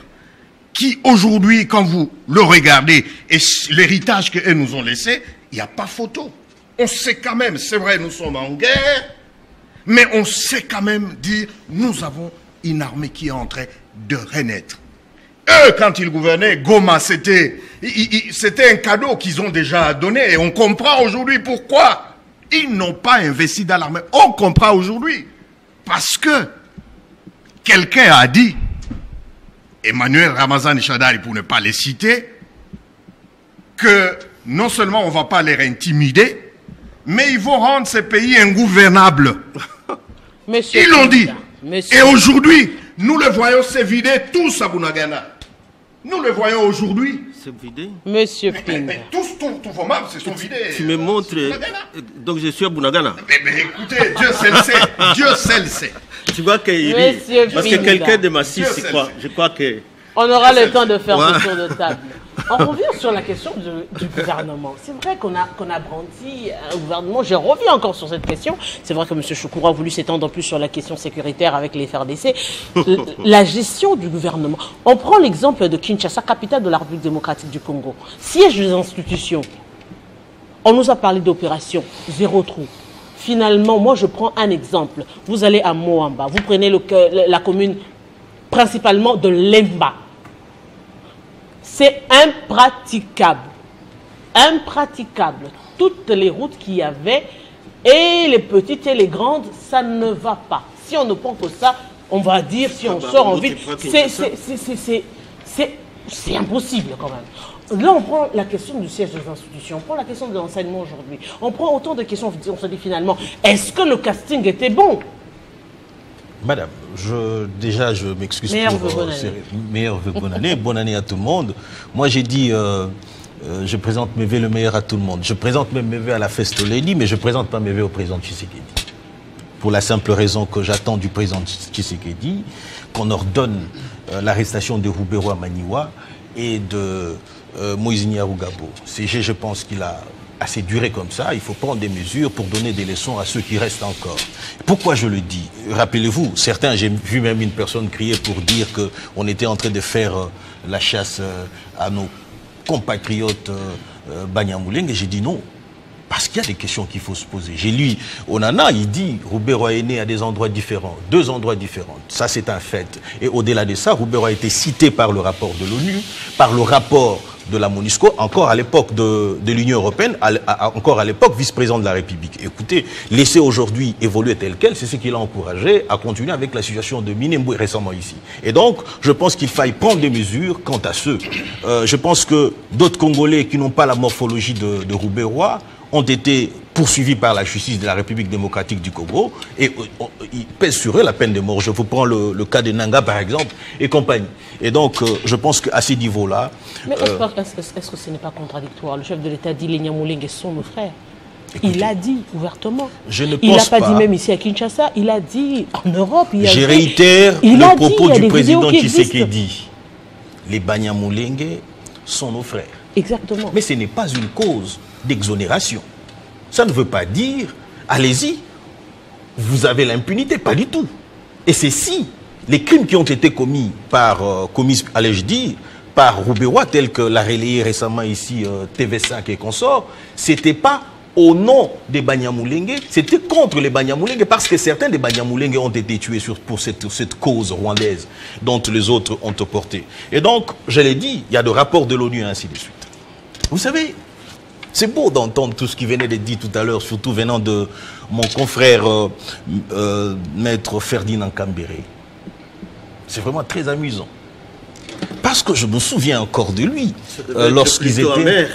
qui aujourd'hui, quand vous le regardez, et l'héritage qu'eux nous ont laissé, il n'y a pas photo. On sait quand même, c'est vrai, nous sommes en guerre, mais on sait quand même dire, nous avons une armée qui est en train de renaître. Eux, quand ils gouvernaient, Goma, c'était un cadeau qu'ils ont déjà donné. Et on comprend aujourd'hui pourquoi ils n'ont pas investi dans l'armée. On comprend aujourd'hui. Parce que quelqu'un a dit, Emmanuel Ramazani Chadari, pour ne pas les citer, que non seulement on ne va pas les intimider, mais ils vont rendre ces pays ingouvernables. Ils l'ont dit. Et aujourd'hui, nous le voyons se vider tous à Bunagana. Nous le voyons aujourd'hui.
C'est vidé.
Monsieur Ping.
Mais tous vos membres se sont vidés.
Tu me montres. Donc je suis à Bunagana.
Mais écoutez, Dieu seul sait. Dieu seul sait.
Tu vois qu'il rit. Parce que quelqu'un de massif, je crois que
On aura le temps de faire ce tour de table. On revient sur la question du gouvernement. C'est vrai qu'on a brandi un gouvernement. Je reviens encore sur cette question. C'est vrai que M. Choukoura a voulu s'étendre plus sur la question sécuritaire avec les FRDC. La gestion du gouvernement. On prend l'exemple de Kinshasa, capitale de la République démocratique du Congo. Siège des institutions. On nous a parlé d'opération zéro trou. Finalement, moi je prends un exemple. Vous allez à Moamba, vous prenez la commune principalement de Lemba. C'est impraticable. Impraticable. Toutes les routes qu'il y avait, et les petites et les grandes, ça ne va pas. Si on ne prend que ça, on va dire, si on sort en ville, c'est impossible quand même. Là, on prend la question du siège des institutions, on prend la question de l'enseignement aujourd'hui. On prend autant de questions, on se dit finalement, est-ce que le casting était bon?
Madame, déjà je m'excuse pour meilleure vœu bonne année. Bonne année à tout le monde. Moi j'ai dit, je présente mes vœux le meilleur à tout le monde. Je présente même mes vœux à la Festoleni, mais je ne présente pas mes vœux au président Tshisekedi. Pour la simple raison que j'attends du président Tshisekedi qu'on ordonne l'arrestation de Rouberoa Maniwa et de Moïse Nyarugabo. CG, je pense qu'il a assez duré comme ça, il faut prendre des mesures pour donner des leçons à ceux qui restent encore. Pourquoi je le dis? Rappelez-vous, certains, j'ai vu même une personne crier pour dire qu'on était en train de faire la chasse à nos compatriotes Banyamulenge, et j'ai dit non. Parce qu'il y a des questions qu'il faut se poser. J'ai lu Onana, il dit Rouberoa est né à des endroits différents, 2 endroits différents. Ça, c'est un fait. Et au-delà de ça, Rouberoa a été cité par le rapport de l'ONU, par le rapport de la MONUSCO, encore à l'époque de l'Union européenne, encore à l'époque vice-président de la République. Écoutez, laisser aujourd'hui évoluer tel quel, c'est ce qui l'a encouragé à continuer avec la situation de Minembwe récemment ici. Et donc, je pense qu'il faille prendre des mesures quant à ceux. Je pense que d'autres Congolais qui n'ont pas la morphologie de Rouberoa ont été poursuivis par la justice de la République démocratique du Congo et ils pèsent sur eux la peine de mort. Je vous prends le cas de Nanga par exemple et compagnie. Et donc je pense qu'à ces niveaux-là...
Mais est-ce que ce n'est pas contradictoire? Le chef de l'État dit les Nyamulenge sont nos frères. Il l'a dit ouvertement. Il n'a pas dit même ici à Kinshasa, il a dit en Europe.
Je réitère le propos du président Tshisekedi. Les Banyamulenge sont nos frères.
Exactement.
Mais ce n'est pas une cause d'exonération. Ça ne veut pas dire, allez-y, vous avez l'impunité, pas du tout. Et c'est si les crimes qui ont été commis allais-je dire, par Rouberoa, tel que l'a relayé récemment ici TV5 et consorts, c'était pas au nom des Banyamulenge, c'était contre les Banyamulenge, parce que certains des Banyamulenge ont été tués pour cette cause rwandaise dont les autres ont porté. Et donc, je l'ai dit, il y a des rapports de l'ONU et ainsi de suite. Vous savez, c'est beau d'entendre tout ce qui venait d'être dit tout à l'heure, surtout venant de mon confrère maître Ferdinand Kambéré. C'est vraiment très amusant. Parce que je me souviens encore de lui, lorsqu'ils étaient... Amer.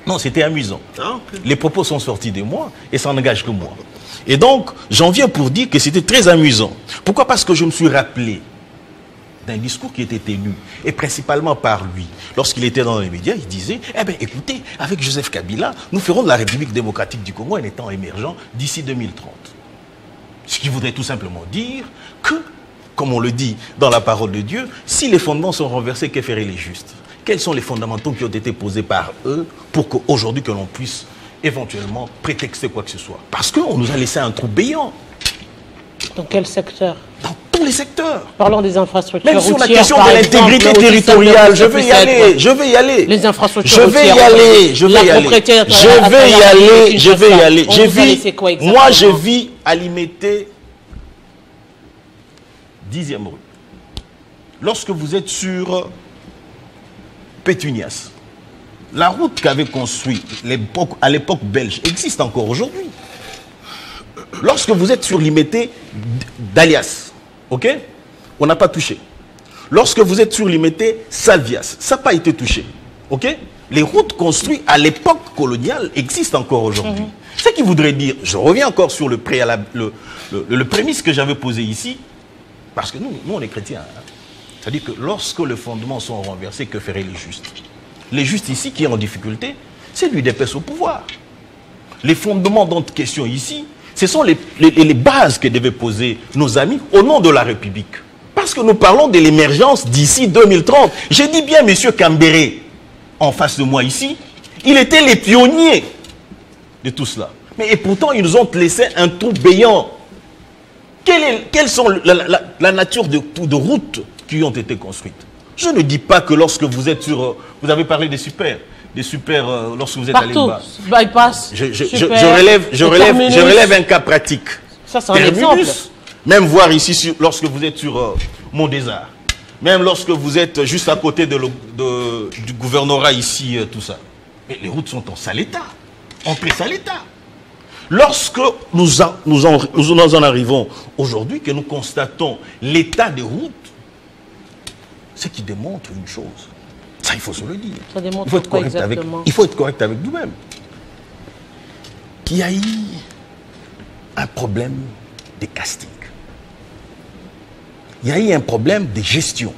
Non, c'était amusant. Ah, okay. Les propos sont sortis de moi et ça n'engage que moi. Et donc, j'en viens pour dire que c'était très amusant. Pourquoi? Parce que je me suis rappelé d'un discours qui était tenu, et principalement par lui. Lorsqu'il était dans les médias, il disait, eh bien, écoutez, avec Joseph Kabila, nous ferons de la République démocratique du Congo un État émergent d'ici 2030. Ce qui voudrait tout simplement dire que, comme on le dit dans la parole de Dieu, si les fondements sont renversés, que feraient les justes? Quels sont les fondamentaux qui ont été posés par eux pour qu'aujourd'hui que l'on puisse éventuellement prétexter quoi que ce soit? Parce qu'on nous a laissé un trou béant.
Dans quel secteur?
Dans tous les secteurs.
Parlons des infrastructures.
Même sur la question de l'intégrité territoriale, je vais y aller, je vais y aller.
Les infrastructures.
Je vais y aller, je vais y aller. Je vais y aller. Moi, je vis à Limité, 10e rue. Lorsque vous êtes sur Pétunias, la route qu'avait construite à l'époque belge existe encore aujourd'hui. Lorsque vous êtes sur Limité d'Alias, ok, on n'a pas touché. Lorsque vous êtes sur Limité Salvias, ça n'a pas été touché, ok. Les routes construites à l'époque coloniale existent encore aujourd'hui. Ce qui voudrait dire, je reviens encore sur le prémisse que j'avais posé ici, parce que nous on est chrétiens. Hein. C'est-à-dire que lorsque les fondements sont renversés, que feraient les justes? Les justes ici qui est en difficulté, c'est lui d'épais au pouvoir. Les fondements dont question ici, ce sont les bases que devaient poser nos amis au nom de la République. Parce lorsque nous parlons de l'émergence d'ici 2030, j'ai dit bien M. Kambéré, en face de moi ici, il était les pionniers de tout cela. Mais et pourtant, ils nous ont laissé un trou béant. Quelles sont la nature de routes qui ont été construites? Je ne dis pas que lorsque vous êtes sur... Vous avez parlé des super lorsque vous êtes allé bas.
Bypass,
je relève un cas pratique.
Ça, c'est un exemple.
Même voir ici, lorsque vous êtes sur Mont-des-Arts, même lorsque vous êtes juste à côté du gouvernorat ici, tout ça. Mais les routes sont en sale état, en très sale état. Lorsque nous en arrivons aujourd'hui, que nous constatons l'état des routes, ce qui démontre une chose. Ça, il faut se le dire.
Ça démontre quoi exactement?
Il faut être correct avec nous-mêmes. Qu'il y a eu un problème de casting. Il y a eu un problème de gestion.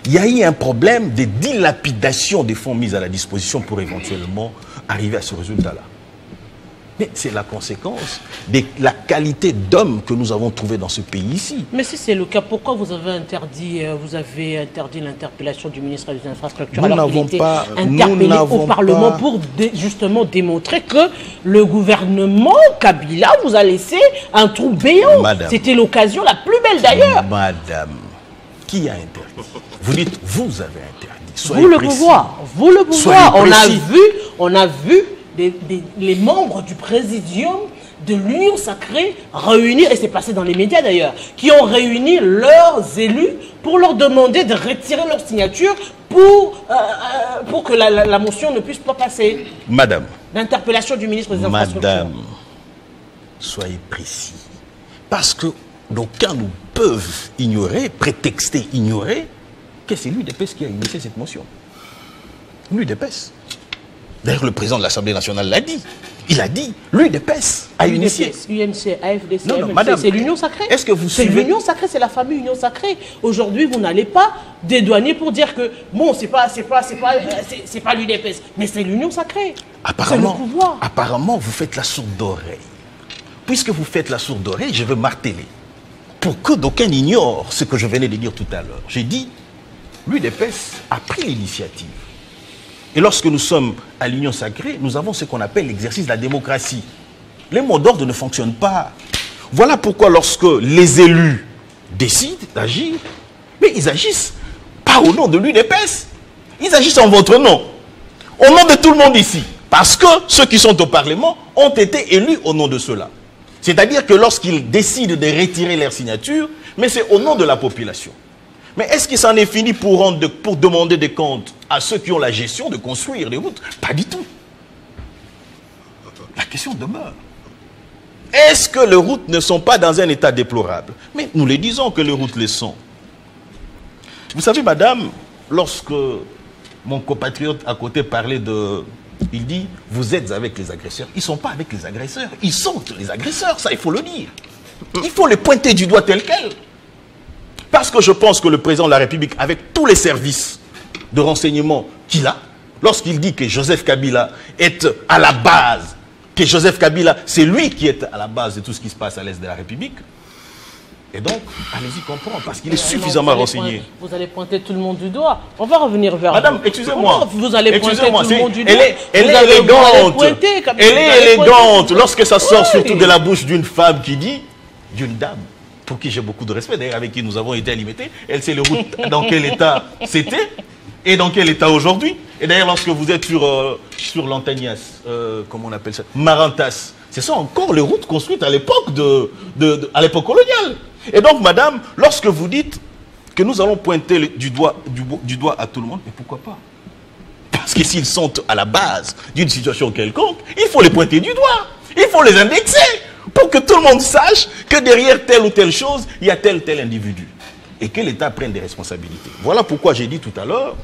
Il y a eu un problème de dilapidation des fonds mis à la disposition pour éventuellement arriver à ce résultat-là. Mais c'est la conséquence de la qualité d'homme que nous avons trouvé dans ce pays ici.
Mais si c'est le cas, pourquoi vous avez interdit l'interpellation du ministre des Infrastructures alors qu'il était interpellé au Parlement pour justement démontrer que le gouvernement Kabila vous a laissé un trou béant. C'était l'occasion la plus belle d'ailleurs.
Madame, qui a interdit? Vous dites, vous avez interdit.
Soyez vous précis. Vous le pouvoir. On a vu les membres du présidium de l'Union Sacrée réunir, et c'est passé dans les médias d'ailleurs, qui ont réuni leurs élus pour leur demander de retirer leur signature pour que la motion ne puisse pas passer.
Madame.
L'interpellation du ministre des Infrastructures.
Madame, soyez précis. Parce que d'aucuns nous peuvent ignorer, prétexter ignorer, que c'est l'UDPS qui a initié cette motion. L'UDPS. D'ailleurs, le président de l'Assemblée nationale l'a dit. Il a dit, l'UDPS a initié.
UNC, AFDC,
c'est
l'Union Sacrée.
Est-ce que vous
suivez? C'est l'Union Sacrée, c'est la famille Union Sacrée. Aujourd'hui, vous n'allez pas dédouaner pour dire que, bon, c'est pas l'UDPS, mais c'est l'Union Sacrée. C'est le pouvoir.
Apparemment, vous faites la sourde oreille. Puisque vous faites la sourde oreille, je veux marteler. Pour que d'aucuns ignorent ce que je venais de dire tout à l'heure. J'ai dit, l'UDPS a pris l'initiative. Et lorsque nous sommes à l'Union Sacrée, nous avons ce qu'on appelle l'exercice de la démocratie. Les mots d'ordre ne fonctionnent pas. Voilà pourquoi lorsque les élus décident d'agir, mais ils agissent pas au nom de l'UDPS. Ils agissent en votre nom. Au nom de tout le monde ici. Parce que ceux qui sont au Parlement ont été élus au nom de ceux-là. C'est-à-dire que lorsqu'ils décident de retirer leur signature, mais c'est au nom de la population. Mais est-ce qu'il s'en est fini pour demander des comptes à ceux qui ont la gestion de construire les routes? Pas du tout. La question demeure. Est-ce que les routes ne sont pas dans un état déplorable? Mais nous les disons que les routes les sont. Vous savez, madame, lorsque mon compatriote à côté parlait de... Il dit, vous êtes avec les agresseurs. Ils ne sont pas avec les agresseurs. Ils sont les agresseurs, ça il faut le dire. Il faut les pointer du doigt tel quel. Parce que je pense que le président de la République, avec tous les services de renseignement qu'il a, lorsqu'il dit que Joseph Kabila est à la base, que Joseph Kabila, c'est lui qui est à la base de tout ce qui se passe à l'est de la République, et donc, allez-y comprendre, parce qu'il est suffisamment renseigné.
Vous allez pointer tout le monde du doigt. On va revenir vers
Madame, excusez-moi.
Vous allez pointer tout le monde du doigt.
Elle est élégante. Elle est élégante lorsque ça sort surtout de la bouche d'une femme qui dit, d'une dame, pour qui j'ai beaucoup de respect, d'ailleurs avec qui nous avons été alimentés. Elle sait le route dans quel état c'était et dans quel état aujourd'hui. Et d'ailleurs, lorsque vous êtes sur l'Antagnas, comment on appelle ça, Marantas, ce sont encore les routes construites à l'époque à l'époque coloniale. Et donc, madame, lorsque vous dites que nous allons pointer du doigt à tout le monde, mais pourquoi pas? Parce que s'ils sont à la base d'une situation quelconque, il faut les pointer du doigt. Il faut les indexer pour que tout le monde sache que derrière telle ou telle chose, il y a tel individu. Et que l'État prenne des responsabilités. Voilà pourquoi j'ai dit tout à l'heure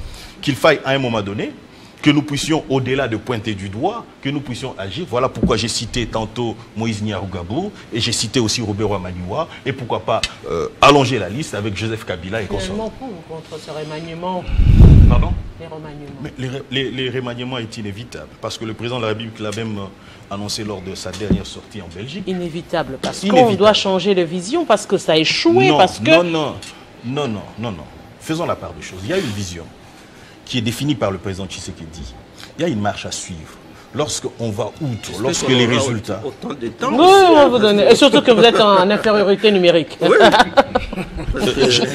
qu'il faille à un moment donné que nous puissions, au-delà de pointer du doigt, que nous puissions agir. Voilà pourquoi j'ai cité tantôt Moïse Nyarugabo et j'ai cité aussi Robert Ouamaniwa. Et pourquoi pas allonger la liste avec Joseph Kabila et consorts.
Contre ce remaniement.
Pardon?
Les remaniements.
Mais les remaniements est inévitable parce que le président de la République l'a même annoncé lors de sa dernière sortie en Belgique.
Inévitable parce qu'on doit changer de vision, parce que ça a échoué.
Non,
parce que...
non. Non. Faisons la part des choses. Il y a une vision qui est définie par le président Tshisekedi. Il y a une marche à suivre. Lorsqu'on va outre, lorsque les résultats...
Autant de temps.
Oui, on va vous donner. Et surtout que vous êtes en infériorité numérique.
Oui.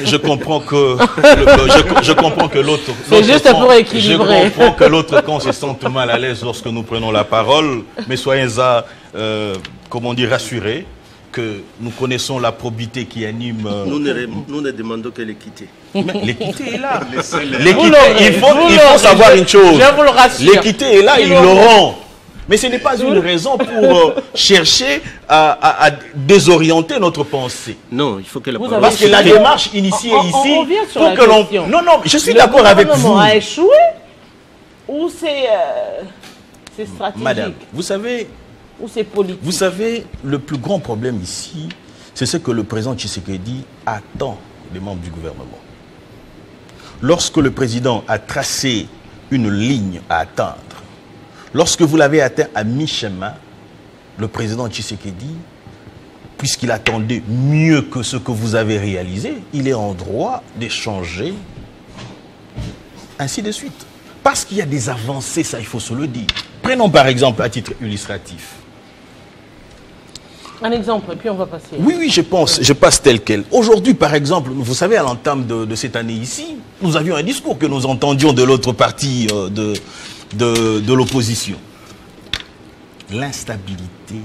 Je comprends que je comprends que l'autre...
C'est juste pour équilibrer.
Je comprends que l'autre camp se sente mal à l'aise lorsque nous prenons la parole, mais soyez comment dire, rassurés que nous connaissons la probité qui anime...
Nous ne demandons que l'équité.
L'équité est là.
Il
faut savoir une chose.
Je vous le rassure.
L'équité est là, ils l'auront. Mais ce n'est pas une raison pour chercher à désorienter notre pensée.
Non, il faut que la
Vous avez-
Parce que la démarche initiée
On
ici...
revient sur
pour
la
que l'on...
question.
Non, je suis
Le
d'accord avec vous.
gouvernement a échoué ou c'est stratégique?
Madame, vous savez,
Ou c'est politique?
Vous savez, le plus grand problème ici, c'est ce que le président Tshisekedi attend des membres du gouvernement. Lorsque le président a tracé une ligne à atteindre, lorsque vous l'avez atteint à mi-chemin, le président Tshisekedi, puisqu'il attendait mieux que ce que vous avez réalisé, il est en droit d'échanger, ainsi de suite. Parce qu'il y a des avancées, ça il faut se le dire. Prenons par exemple à titre illustratif.
Un exemple, et puis on va passer.
Oui, je passe tel quel. Aujourd'hui, par exemple, vous savez, à l'entame de cette année ici, nous avions un discours que nous entendions de l'autre partie de l'opposition. L'instabilité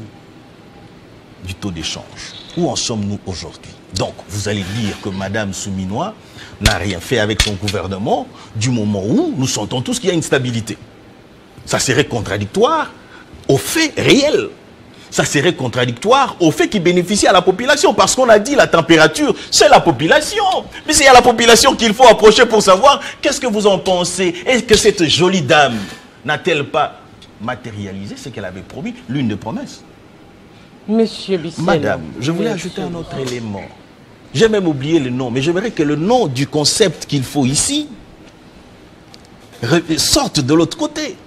du taux d'échange. Où en sommes-nous aujourd'hui? Donc, vous allez dire que Madame Souminois n'a rien fait avec son gouvernement du moment où nous sentons tous qu'il y a une stabilité. Ça serait contradictoire aux faits réels. Ça serait contradictoire au fait qu'il bénéficie à la population. Parce qu'on a dit la température, c'est la population. Mais c'est à la population qu'il faut approcher pour savoir qu'est-ce que vous en pensez. Est-ce que cette jolie dame n'a-t-elle pas matérialisé ce qu'elle avait promis, l'une des promesses?
Monsieur Bissel.
Madame, je voulais ajouter un autre élément. J'ai même oublié le nom, mais j'aimerais que le nom du concept qu'il faut ici sorte de l'autre côté.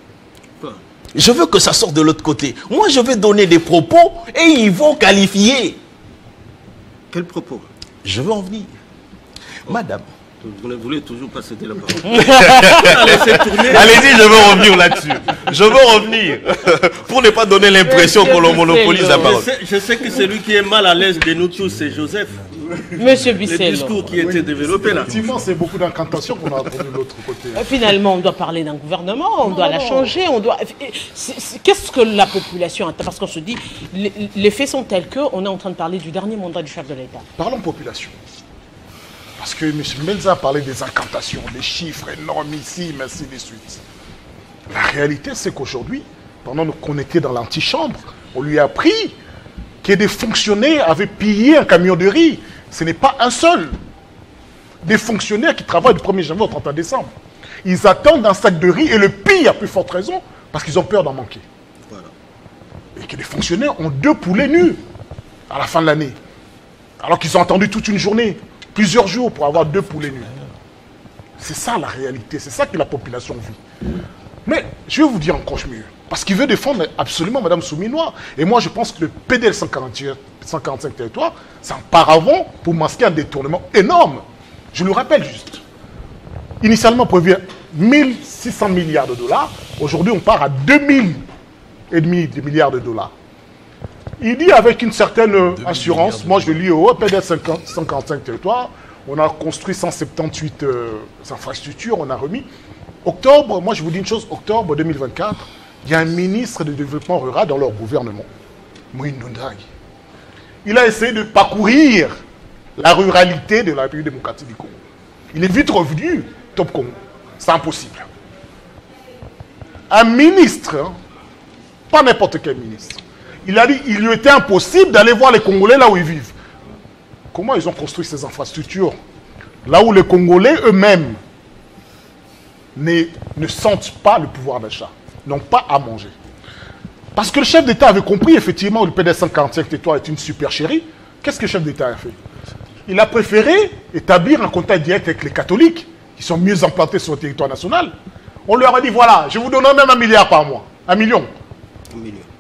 Je veux que ça sorte de l'autre côté. Moi, je vais donner des propos et ils vont qualifier.
Quel propos?
Je veux en venir. Madame.
Vous ne voulez toujours pas céder la parole.
Allez-y, je veux revenir là-dessus. Je veux revenir. Pour ne pas donner l'impression qu'on monopolise la parole.
Je sais que celui qui est mal à l'aise de nous tous, c'est Joseph.
Monsieur
Le
Bissel.
discours qui était développé là.
Effectivement, c'est beaucoup d'incantations qu'on a entendues de l'autre côté.
Finalement, on doit parler d'un gouvernement, on doit la changer, on doit... Qu'est-ce que la population attend? Parce qu'on se dit, les faits sont tels qu'on est en train de parler du dernier mandat du chef de l'État.
Parlons population. Parce que M. Melza a parlé des incantations, des chiffres énormissimes, ainsi de suite. La réalité, c'est qu'aujourd'hui, pendant qu'on était dans l'antichambre, on lui a appris que des fonctionnaires avaient pillé un camion de riz. Ce n'est pas un seul. Des fonctionnaires qui travaillent du 1er janvier au 31 décembre. Ils attendent un sac de riz et le pillent à plus forte raison parce qu'ils ont peur d'en manquer.
Voilà.
Et que les fonctionnaires ont 2 poulets nus à la fin de l'année. Alors qu'ils ont attendu toute une journée, plusieurs jours pour avoir 2 poulets nus. C'est ça la réalité, c'est ça que la population vit. Mais je vais vous dire encore mieux. Parce qu'il veut défendre absolument Mme Souminois. Et moi, je pense que le PDL 145 territoires, c'est un paravent pour masquer un détournement énorme. Je le rappelle juste. Initialement prévu 1600 milliards de dollars. Aujourd'hui, on part à 2000,5 milliards de dollars. Il dit avec une certaine assurance, moi je lis au PDL 145 territoires, on a construit 178 infrastructures, on a remis. Octobre, moi je vous dis une chose, octobre 2024, il y a un ministre de développement rural dans leur gouvernement, Moïse Ndondaï. Il a essayé de parcourir la ruralité de la République démocratique du Congo. Il est vite revenu, Top Congo. C'est impossible. Un ministre, hein, pas n'importe quel ministre, il a dit qu'il lui était impossible d'aller voir les Congolais là où ils vivent. Comment ils ont construit ces infrastructures là où les Congolais eux-mêmes ne sentent pas le pouvoir d'achat, n'ont pas à manger. Parce que le chef d'État avait compris effectivement que le PDS 145 territoire est une supercherie. Qu'est-ce que le chef d'État a fait? Il a préféré établir un contact direct avec les catholiques qui sont mieux implantés sur le territoire national. On leur a dit voilà, je vous donnerai même 1 milliard par mois. 1 million.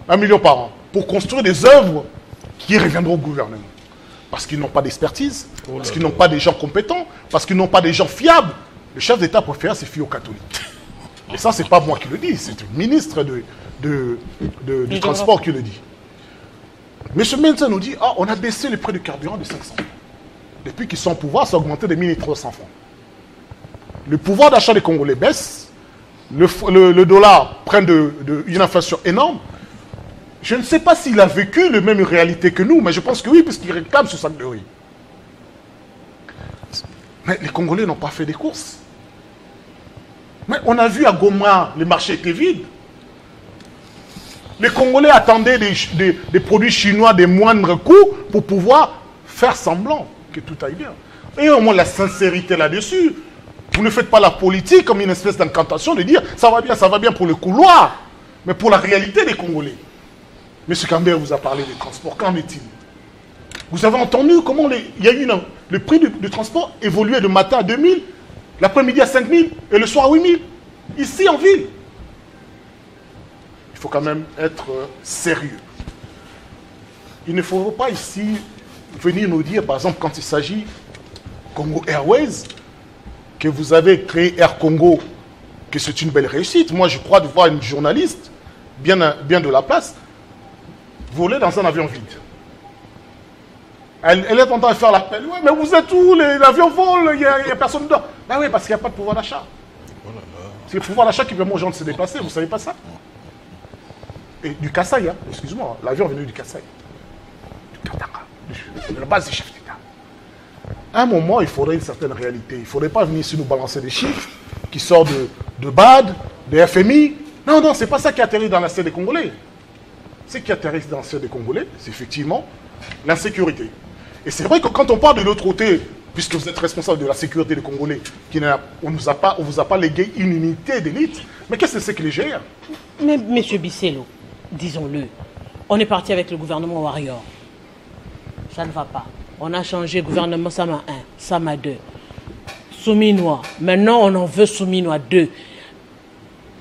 1 million par an. Pour construire des œuvres qui reviendront au gouvernement. parce qu'ils n'ont pas d'expertise, parce qu'ils n'ont pas des gens compétents, parce qu'ils n'ont pas des gens fiables. Le chef d'État préfère se fier aux catholiques. Et ça, c'est pas moi qui le dis, c'est le ministre du Transport qui le dit. M. Mensa nous dit, ah, on a baissé le prix du carburant de 500. Depuis qu'ils sont au pouvoir, ça a augmenté de 1300 francs. Le pouvoir d'achat des Congolais baisse, le dollar prend une inflation énorme. Je ne sais pas s'il a vécu la même réalité que nous, mais je pense que oui, puisqu'il réclame ce sac de riz. Mais les Congolais n'ont pas fait des courses. Mais on a vu à Goma, les marchés étaient vides. Les Congolais attendaient des produits chinois de moindre coût pour pouvoir faire semblant que tout aille bien. Et au moins la sincérité là-dessus. Vous ne faites pas la politique comme une espèce d'incantation de dire ça va bien pour le couloir, mais pour la réalité des Congolais. M. Cambert vous a parlé des transports, qu'en est-il? Vous avez entendu comment le prix du transport évoluait le matin à 2000, l'après-midi à 5000 et le soir à 8000, ici en ville. Il faut quand même être sérieux. Il ne faut pas ici venir nous dire, par exemple, quand il s'agit Congo Airways, que vous avez créé Air Congo, que c'est une belle réussite. Moi, je crois de voir une journaliste, bien de la place, voler dans un avion vide. Elle est en train de faire l'appel. Oui, mais vous êtes où? L'avion vole, il n'y a personne dedans. Ben oui, parce qu'il n'y a pas de pouvoir d'achat. C'est le pouvoir d'achat qui permet aux gens de se déplacer, vous ne savez pas ça? Et du Kasaï, hein, excuse-moi, l'avion est venu du Kasaï. Du Katanga, de la base du chef d'État. À un moment, il faudrait une certaine réalité. Il ne faudrait pas venir ici nous balancer des chiffres qui sortent de BAD, de FMI. Non, non, ce n'est pas ça qui atterrit dans l'assiette des Congolais. Ce qui atterrit dans l'assiette des Congolais, c'est effectivement l'insécurité. Et c'est vrai que quand on parle de l'autre côté, puisque vous êtes responsable de la sécurité des Congolais, on ne vous a pas légué une unité d'élite, mais qu'est-ce que c'est que les gère?
Mais M. Bissello, disons-le, on est parti avec le gouvernement Warrior. Ça ne va pas. On a changé gouvernement Sama 1, Sama 2, Souminois. Maintenant, on en veut Souminois 2.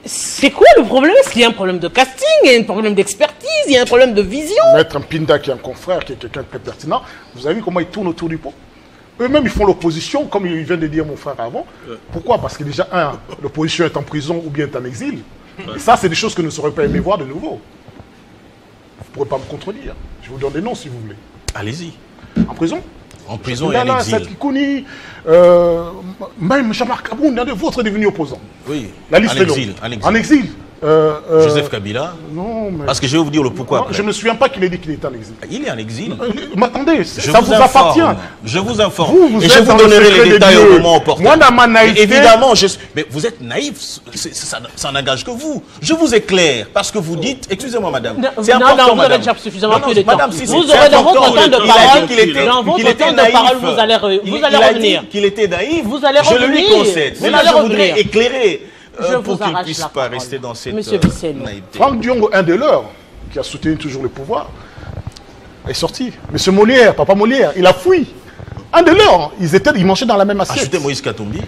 C'est quoi le problème? Est-ce qu'il y a un problème de casting? Il y a un problème d'expertise? Il y a un problème de vision?
Maître Mpinda, qui est un confrère, qui est quelqu'un de très pertinent, vous avez vu comment ils tournent autour du pot? Eux-mêmes, ils font l'opposition, comme il vient de dire mon frère avant. Pourquoi? Parce que déjà, l'opposition est en prison ou bien est en exil. Et ça, c'est des choses que nous ne saurions pas aimer voir de nouveau. Vous ne pourrez pas me contredire. Je vous donne des noms si vous voulez.
Allez-y.
En prison?
En prison et en exil.
Kikouni, même Jean-Marc Kaboun, l'un de vôtres est devenu opposant.
Oui,
la liste est
longue.
En exil.
Joseph Kabila.
Non, mais...
Parce que je vais vous dire le pourquoi.
Non, je ne me souviens pas qu'il ait dit qu'il était en exil.
Il est en exil.
Mais attendez, ça vous appartient.
Je vous informe.
Vous
et je vous donnerai les détails au moment opportun.
Moi, dans ma naïveté...
Évidemment, mais vous êtes naïf. Ça n'engage que vous. Je vous éclaire. Parce que vous dites... Excusez-moi, madame. C'est important,
vous avez déjà suffisamment pris de temps.
Madame,
vous aurez dans votre temps de parole... Dans votre temps de parole, vous allez revenir.
Qu'il était naïf.
Vous allez revenir.
Je le lui concède. Mais là, je voudrais éclairer... pour qu'il ne puisse pas rester dans cette naïveté.
Franck Diongo, un de leurs, qui a soutenu toujours le pouvoir, est sorti. Monsieur Molière, papa Molière, il a fui. Un de leurs, ils mangeaient dans la même assiette.
Ajouter Moïse Katumbi?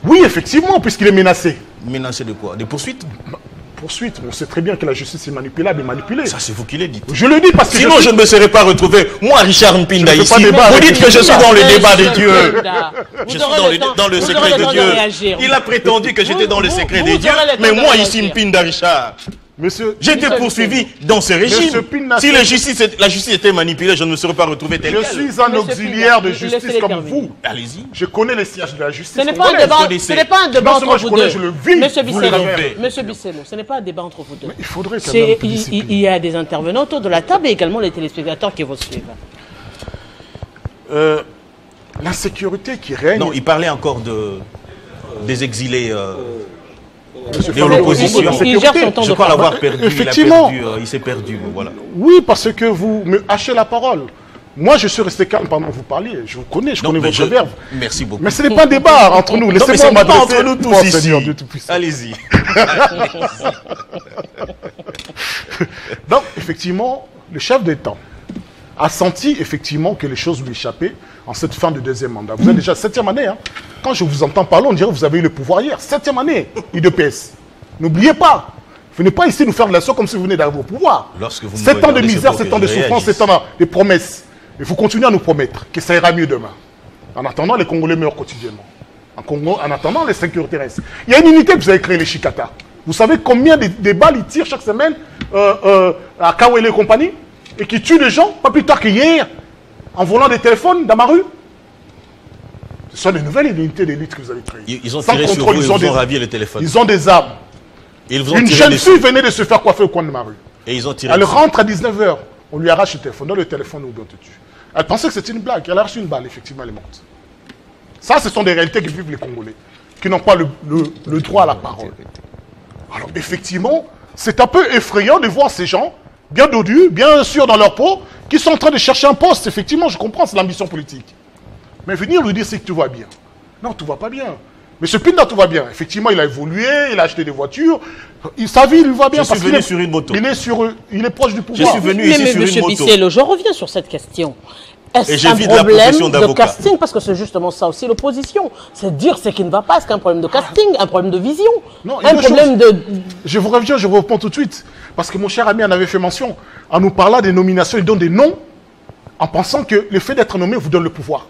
Oui, effectivement, puisqu'il est menacé.
Menacé de quoi? Des poursuites?
Poursuite. On sait très bien que la justice est manipulable et manipulée.
Ça, c'est vous qui le dites.
Je le dis parce que...
Sinon, je ne me serais pas retrouvé, moi, Richard Mpinda, ici. Vous dites que je suis dans le débat de Dieu. Je suis dans le secret de Dieu. Il a prétendu que j'étais dans le secret de Dieu. Mais moi, ici, Mpinda Richard, j'ai été poursuivi dans ce régime. Si la justice était manipulée, je ne me serais pas retrouvé tel quel.
Je suis un auxiliaire de justice comme vous.
Allez-y.
Je connais les sièges de la justice.
Ce n'est pas un débat entre vous deux.
Je le vis.
Monsieur Bissello, ce n'est pas un débat entre vous deux.
Mais il faudrait quand même
il y a des intervenants autour de la table et également les téléspectateurs qui vont suivre.
L'insécurité qui règne...
Non, il parlait encore des exilés... de l'opposition. Je crois l'avoir perdu.
Effectivement.
Il s'est perdu. Voilà.
Oui, parce que vous me hachez la parole. Moi, je suis resté calme pendant que vous parliez. Je vous connais, je connais votre verbe.
Merci beaucoup.
Mais ce n'est pas un débat entre nous. Laissez-moi m'adresser
entre nous tous ici. Allez-y.
Donc, effectivement, le chef d'État a senti effectivement que les choses lui échappaient en cette fin de deuxième mandat. Vous êtes déjà 7e année. Hein. Quand je vous entends parler, on dirait que vous avez eu le pouvoir hier. 7e année, IDPS. N'oubliez pas. Venez pas ici nous faire de la sorte comme si vous venez d'arriver au pouvoir. 7 ans de misère, 7 ans de souffrance, 7 ans de promesses. Et vous continuez à nous promettre que ça ira mieux demain. En attendant, les Congolais meurent quotidiennement. En attendant, les sécurités restent. Il y a une unité que vous avez créée, les Chikata. Vous savez combien de balles ils tirent chaque semaine à Kawele et compagnie, et qui tuent les gens, pas plus tard qu'hier, en volant des téléphones dans ma rue. Ce sont des nouvelles unités d'élite que vous avez créées.
Ils ont tiré sur vous, ils ont ravi les téléphones.
Ils ont des armes. Une jeune fille venait de se faire coiffer au coin de ma rue.
Et ils ont tiré.
Elle rentre à 19 h. On lui arrache le téléphone. Dans le téléphone, on te tue. Elle pensait que c'était une blague. Elle a reçu une balle, effectivement, elle est morte. Ça, ce sont des réalités que vivent les Congolais, qui n'ont pas le droit à la parole. Alors, effectivement, c'est un peu effrayant de voir ces gens, bien dodus, bien sûrs dans leur peau, qui sont en train de chercher un poste. Effectivement, je comprends, c'est l'ambition politique. Mais venir lui dire c'est que tout va bien. Non, tout va pas bien. Mais ce Pinda, tout va bien. Effectivement, il a évolué, il a acheté des voitures. Sa vie, il va bien.
Je suis venu sur une moto.
Il est proche du pouvoir.
Je suis venu ici sur une moto.
Bissel, je reviens sur cette question. Est-ce un problème de casting? Parce que c'est justement ça aussi l'opposition. C'est dire ce qui ne va pas. Est-ce qu'un problème de casting, un problème de vision,
non,
un problème de...
Je vous reviens, je vous réponds tout de suite. Parce que mon cher ami en avait fait mention. En nous parlant des nominations, il donne des noms en pensant que le fait d'être nommé vous donne le pouvoir.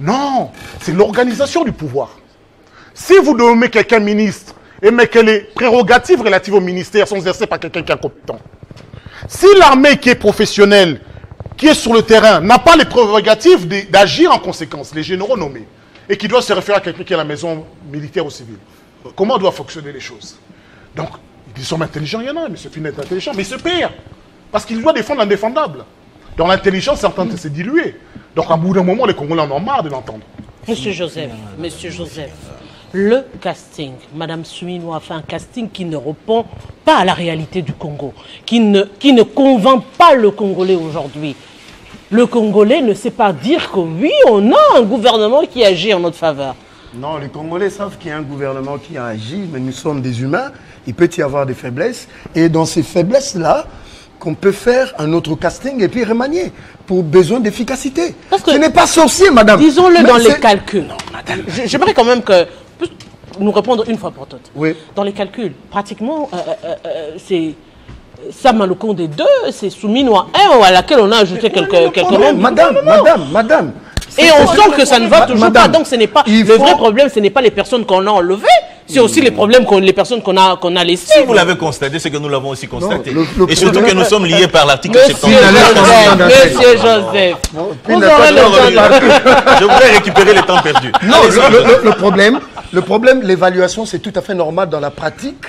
Non, c'est l'organisation du pouvoir. Si vous nommez quelqu'un ministre, mais que les prérogatives relatives au ministère sont exercées par quelqu'un qui est incompétent. Si l'armée qui est professionnelle, qui est sur le terrain, n'a pas les prérogatives d'agir en conséquence, les généraux nommés, et qui doivent se référer à quelqu'un qui est à la maison militaire ou civile, comment doivent fonctionner les choses? Donc, ils sont intelligents, il y en a, M. Pinda est intelligent, mais il se perd. Parce qu'il doit défendre l'indéfendable. Donc l'intelligence est en train de se diluer. Donc à bout d'un moment, les Congolais en ont marre de l'entendre.
Monsieur Joseph, le casting, Madame Soumino a fait un casting qui ne répond pas à la réalité du Congo, qui ne convainc pas le Congolais aujourd'hui. Le Congolais ne sait pas dire que oui, on a un gouvernement qui agit en notre faveur.
Non, les Congolais savent qu'il y a un gouvernement qui agit, mais nous sommes des humains, il peut y avoir des faiblesses, et dans ces faiblesses-là, qu'on peut faire un autre casting et puis remanier pour besoin d'efficacité. Ce n'est pas sorcier, madame.
Disons-le dans les calculs. Non, madame. J'aimerais quand même que nous répondre une fois pour toutes.
Oui.
Dans les calculs, pratiquement, c'est Sam Maloukonde 2, c'est Soumino 1 à laquelle on a ajouté quelques membres.
Madame.
Et on sent que ça ne va toujours pas. Donc ce n'est pas le vrai problème, ce n'est pas les personnes qu'on a enlevées, c'est aussi les problèmes les personnes qu'on a laissées.
Si vous l'avez constaté, c'est que nous l'avons aussi constaté. Et surtout que nous sommes liés par l'article 70.
Monsieur Joseph,
je voulais récupérer le temps perdu.
Non, le problème, l'évaluation, c'est tout à fait normal dans la pratique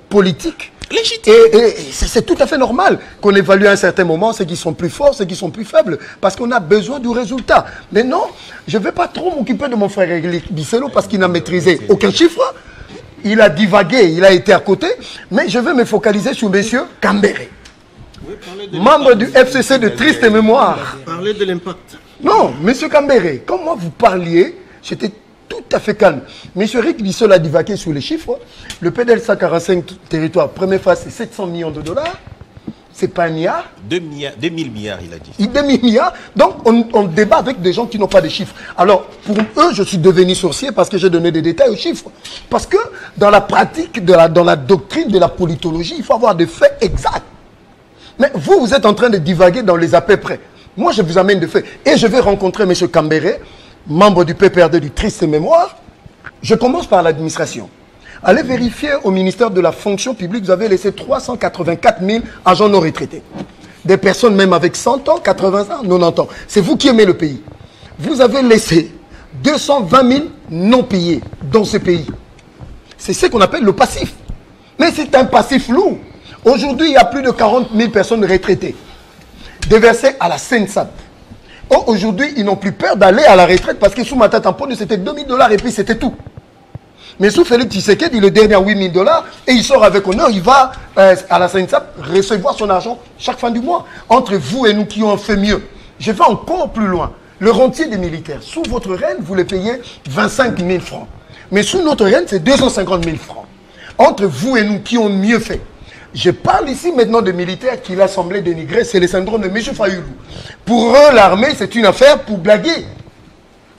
politique.
Légitime.
Et c'est tout à fait normal qu'on évalue à un certain moment ceux qui sont plus forts, ceux qui sont plus faibles, parce qu'on a besoin du résultat. Mais non, je ne vais pas trop m'occuper de mon frère Bisselo parce qu'il n'a maîtrisé aucun chiffre. Il a divagué, il a été à côté, mais je vais me focaliser sur M. Kambere, membre du FCC de triste mémoire.
Parlez de l'impact.
Non, M. Kambere, comme moi vous parliez, j'étais tout à fait calme. M. Rick Bissol a divagué sur les chiffres. Le PDL 145 territoires, première phase, c'est 700 millions de dollars. C'est pas un milliard.
2000 milliards, il a dit.
2000 milliards. Donc, on débat avec des gens qui n'ont pas de chiffres. Alors, pour eux, je suis devenu sorcier parce que j'ai donné des détails aux chiffres. Parce que dans la pratique, dans la doctrine de la politologie, il faut avoir des faits exacts. Mais vous êtes en train de divaguer dans les à peu près. Moi, je vous amène des faits. Et je vais rencontrer M. Kambere, membre du PPRD du triste mémoire. Je commence par l'administration. Allez vérifier au ministère de la fonction publique, vous avez laissé 384 000 agents non retraités. Des personnes même avec 100 ans, 80 ans, 90 ans. C'est vous qui aimez le pays. Vous avez laissé 220 000 non payés dans ce pays. C'est ce qu'on appelle le passif. Mais c'est un passif lourd. Aujourd'hui, il y a plus de 40 000 personnes retraitées, déversées à la SENSAP. Aujourd'hui, ils n'ont plus peur d'aller à la retraite parce que sous ma tête en pointe, c'était 2 000 $ et puis c'était tout. Mais sous Félix Tshisekedi, il est dernier à 8 000 $ et il sort avec honneur, il va à la SENSAP recevoir son argent chaque fin du mois. Entre vous et nous qui ont fait mieux, je vais encore plus loin. Le rentier des militaires, sous votre règne, vous les payez 25 000 francs. Mais sous notre règne, c'est 250 000 francs. Entre vous et nous qui ont mieux fait. Je parle ici maintenant de militaires qu'il a semblé dénigrer, c'est le syndrome de M. Fayoulou. Pour eux, l'armée, c'est une affaire pour blaguer.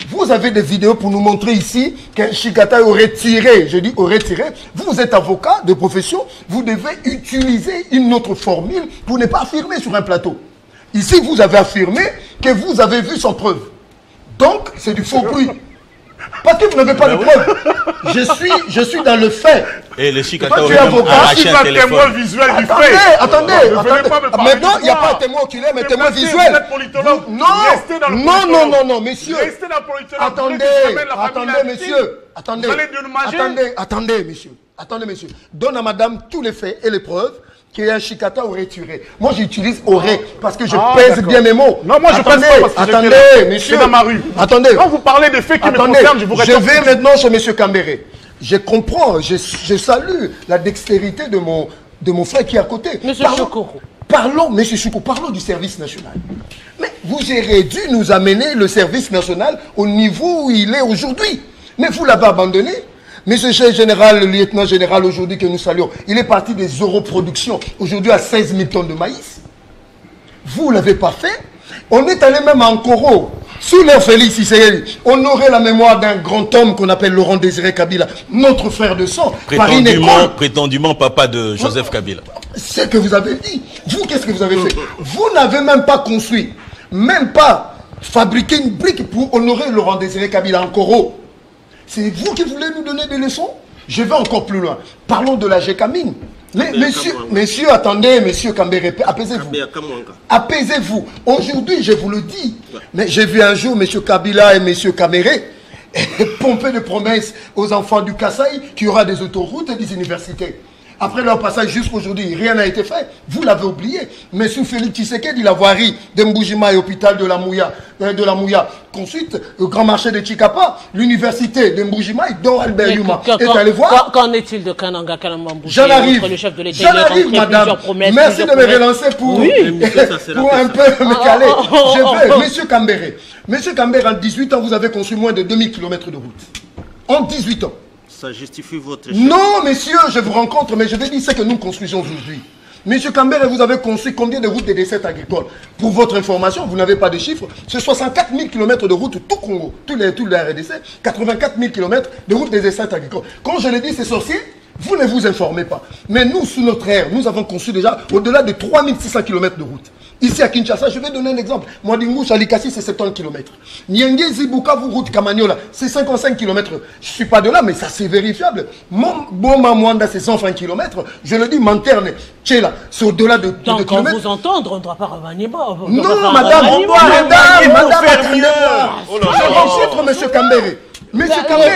Vous avez des vidéos pour nous montrer ici qu'un Chikata aurait tiré. Je dis aurait tiré. Vous êtes avocat de profession, vous devez utiliser une autre formule pour ne pas affirmer sur un plateau. Ici, vous avez affirmé que vous avez vu sans preuve. Donc, c'est du faux bruit. Parce que vous n'avez pas de preuve. Je suis dans le fait.
Et les Chicata
tu es avocat,
arraché un téléphone.
Visuel du
Attendez,
fait.
attendez. Maintenant, il n'y a pas un témoin oculaire, mais témoin visuel. Non, messieurs. Attendez, messieurs. Donne à madame tous les faits et les preuves qu'il y a un Chicata aurait tué. Moi, j'utilise aurait parce que je pèse bien mes mots.
Non, moi, je pèse pas parce que
attendez, messieurs.
dans ma rue.
Attendez.
Quand vous parlez des faits qui me concernent, je vous rétorque.
Je vais maintenant chez monsieur Kambere. Je comprends, je salue la dextérité de mon frère qui est à côté.
Monsieur Choukoro.
Monsieur Choukoro, parlons du service national. Mais vous auriez dû nous amener le service national au niveau où il est aujourd'hui. Mais vous l'avez abandonné. Monsieur chef général, le lieutenant général aujourd'hui que nous saluons, il est parti des europroductions, aujourd'hui à 16 000 tonnes de maïs. Vous ne l'avez pas fait. On est allé même en Koro. Sous l'air Félix Tshisekedi, on aurait la mémoire d'un grand homme qu'on appelle Laurent Désiré Kabila, notre frère de sang.
Prétendument papa de Joseph Kabila.
C'est ce que vous avez dit. Vous, qu'est-ce que vous avez fait? Vous n'avez même pas construit, même pas fabriqué une brique pour honorer Laurent Désiré Kabila en Koro. C'est vous qui voulez nous donner des leçons? Je vais encore plus loin. Parlons de la GECAMINE. Messieurs, attendez, monsieur Kambere, apaisez-vous. Apaisez-vous. Aujourd'hui, je vous le dis, mais j'ai vu un jour monsieur Kabila et monsieur Kamere pomper de promesses aux enfants du Kasaï qu'il y aura des autoroutes et des universités. Après leur passage jusqu'aujourd'hui, rien n'a été fait. Vous l'avez oublié. Mais sous Félix Tshisekedi, la voirie de Mboujima et l'hôpital de la Mouya, Ensuite, le grand marché de Chikapa, l'université de Mboujima et dont Albert Yuma est allé voir.
Qu'en est-il de Kananga Kalambambou?
J'en arrive, madame. Merci de me relancer pour un peu me caler. Je veux, monsieur Kambere. Monsieur Kambere, en 18 ans, vous avez construit moins de 2000 km de route. En 18 ans.
Ça justifie votre...
Non, messieurs, je vous rencontre, mais je vais dire ce que nous construisons aujourd'hui. Monsieur Kambere, vous avez construit combien de routes de dessertes agricoles? Pour votre information, vous n'avez pas de chiffres. C'est 64 000 km de routes, tout Congo, tout le RDC, 84 000 km de routes de dessertes agricoles. Quand je l'ai dit, c'est sorcier, vous ne vous informez pas. Mais nous, sous notre ère, nous avons construit déjà au-delà de 3600 km de routes. Ici à Kinshasa, je vais donner un exemple. Mwandingou, Chalikassi, c'est 70 km. Nyangezi, Bukavu, route Kamanyola, c'est 55 km. Je ne suis pas de là, mais ça c'est vérifiable. Boma Mwanda, c'est 120 km. Je le dis, Manterne, Tchela, c'est au-delà de 2 km.
Donc, vous entendre, on ne doit pas revenir.
Non, madame, je rencontre monsieur Kambere. Monsieur Kambere,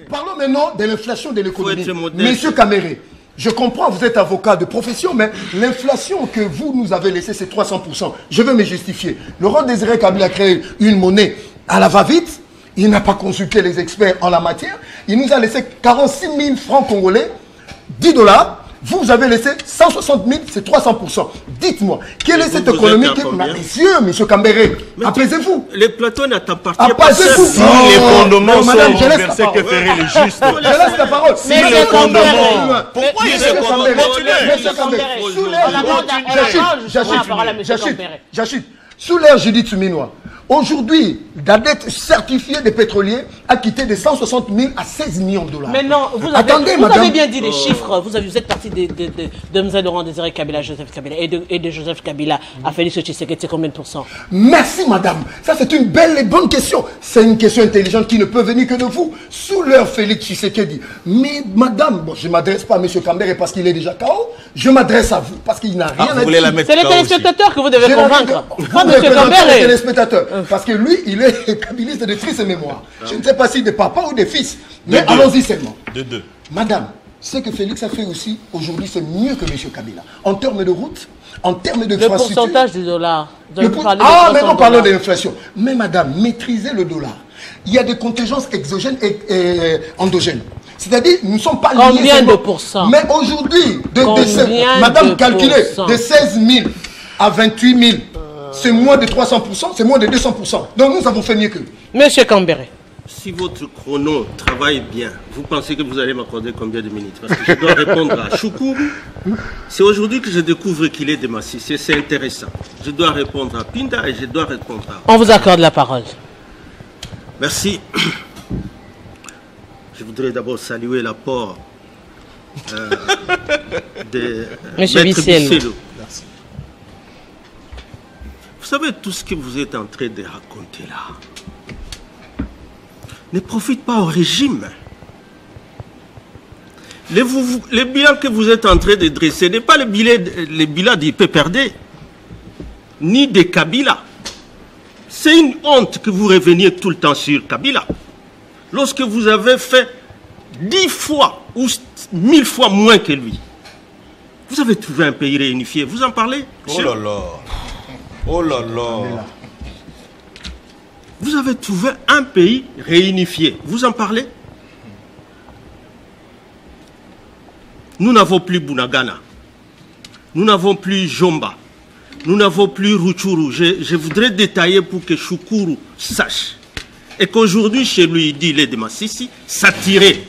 parlons maintenant de l'inflation de l'économie. Monsieur Kambere, je comprends, vous êtes avocat de profession, mais l'inflation que vous nous avez laissée, c'est 300%. Je veux me justifier. Laurent Désiré Kabila a créé une monnaie à la va-vite. Il n'a pas consulté les experts en la matière. Il nous a laissé 46 000 francs congolais, 10 $. Vous avez laissé 160 000, c'est 300%. Dites-moi, quelle est cette économie qui... Monsieur Kambere, apaisez-vous.
Les plateaux n'appartiennent
pas. Apaisez-vous.
Si les fondements sont renversés, que ferait le juste?
Je laisse la parole.
Mais les fondements...
Pourquoi il se
J'achète. Sous l'ère Judith Suminois, aujourd'hui, la dette certifiée des pétroliers a quitté de 160 000 à 16 millions de $.
Mais non, vous avez bien dit les chiffres. Vous êtes parti de M. Laurent Désiré Kabila, Joseph Kabila, et de Joseph Kabila à Félix Tshisekedi, c'est combien de pourcents?
Merci, madame. Ça, c'est une belle et bonne question. C'est une question intelligente qui ne peut venir que de vous. Sous l'heure Félix Tshisekedi. Mais, madame, bon, je ne m'adresse pas à M. Kambere parce qu'il est déjà KO. Je m'adresse à vous parce qu'il n'a rien à dire.
C'est les téléspectateurs que vous devez convaincre.
Pas M. Kambere. Les téléspectateurs. Parce que lui, il est kabiliste de triste mémoire. Je ne sais pas si de papa ou de fils. Mais allons-y seulement.
De deux.
Madame, ce que Félix a fait aussi, aujourd'hui, c'est mieux que M. Kabila. En termes de route, en termes de
le pourcentage du dollar.
Mais non, parlons de l'inflation. Mais madame, maîtrisez le dollar. Il y a des contingences exogènes et endogènes. C'est-à-dire, nous ne sommes pas liés.
Combien de pourcents?
Mais aujourd'hui, madame, calculez, de 16 000 à 28 000. C'est moins de 300%, c'est moins de 200%. Donc nous avons fait mieux que lui.
Monsieur Kambere.
Si votre chrono travaille bien, vous pensez que vous allez m'accorder combien de minutes? Parce que je dois répondre à Choukoum. C'est aujourd'hui que je découvre qu'il est de Massy. C'est intéressant. Je dois répondre à Pinda et je dois répondre à...
On vous accorde la parole.
Merci. Je voudrais d'abord saluer l'apport de
Monsieur Bisselo.
Merci. savez, tout ce que vous êtes en train de raconter là ne profite pas au régime. Les bilans que vous êtes en train de dresser n'est pas les bilans du PPRD, ni de Kabila. C'est une honte que vous reveniez tout le temps sur Kabila. Lorsque vous avez fait 10 fois ou 1000 fois moins que lui, vous avez trouvé un pays réunifié. Vous en parlez?
Oh là là. Oh là là.
Vous avez trouvé un pays réunifié. Vous en parlez? Nous n'avons plus Bunagana. Nous n'avons plus Jomba. Nous n'avons plus Rutshuru. Je voudrais détailler pour que Shukuru sache. Et qu'aujourd'hui, chez lui, il dit il est de Massissi, s'attirer.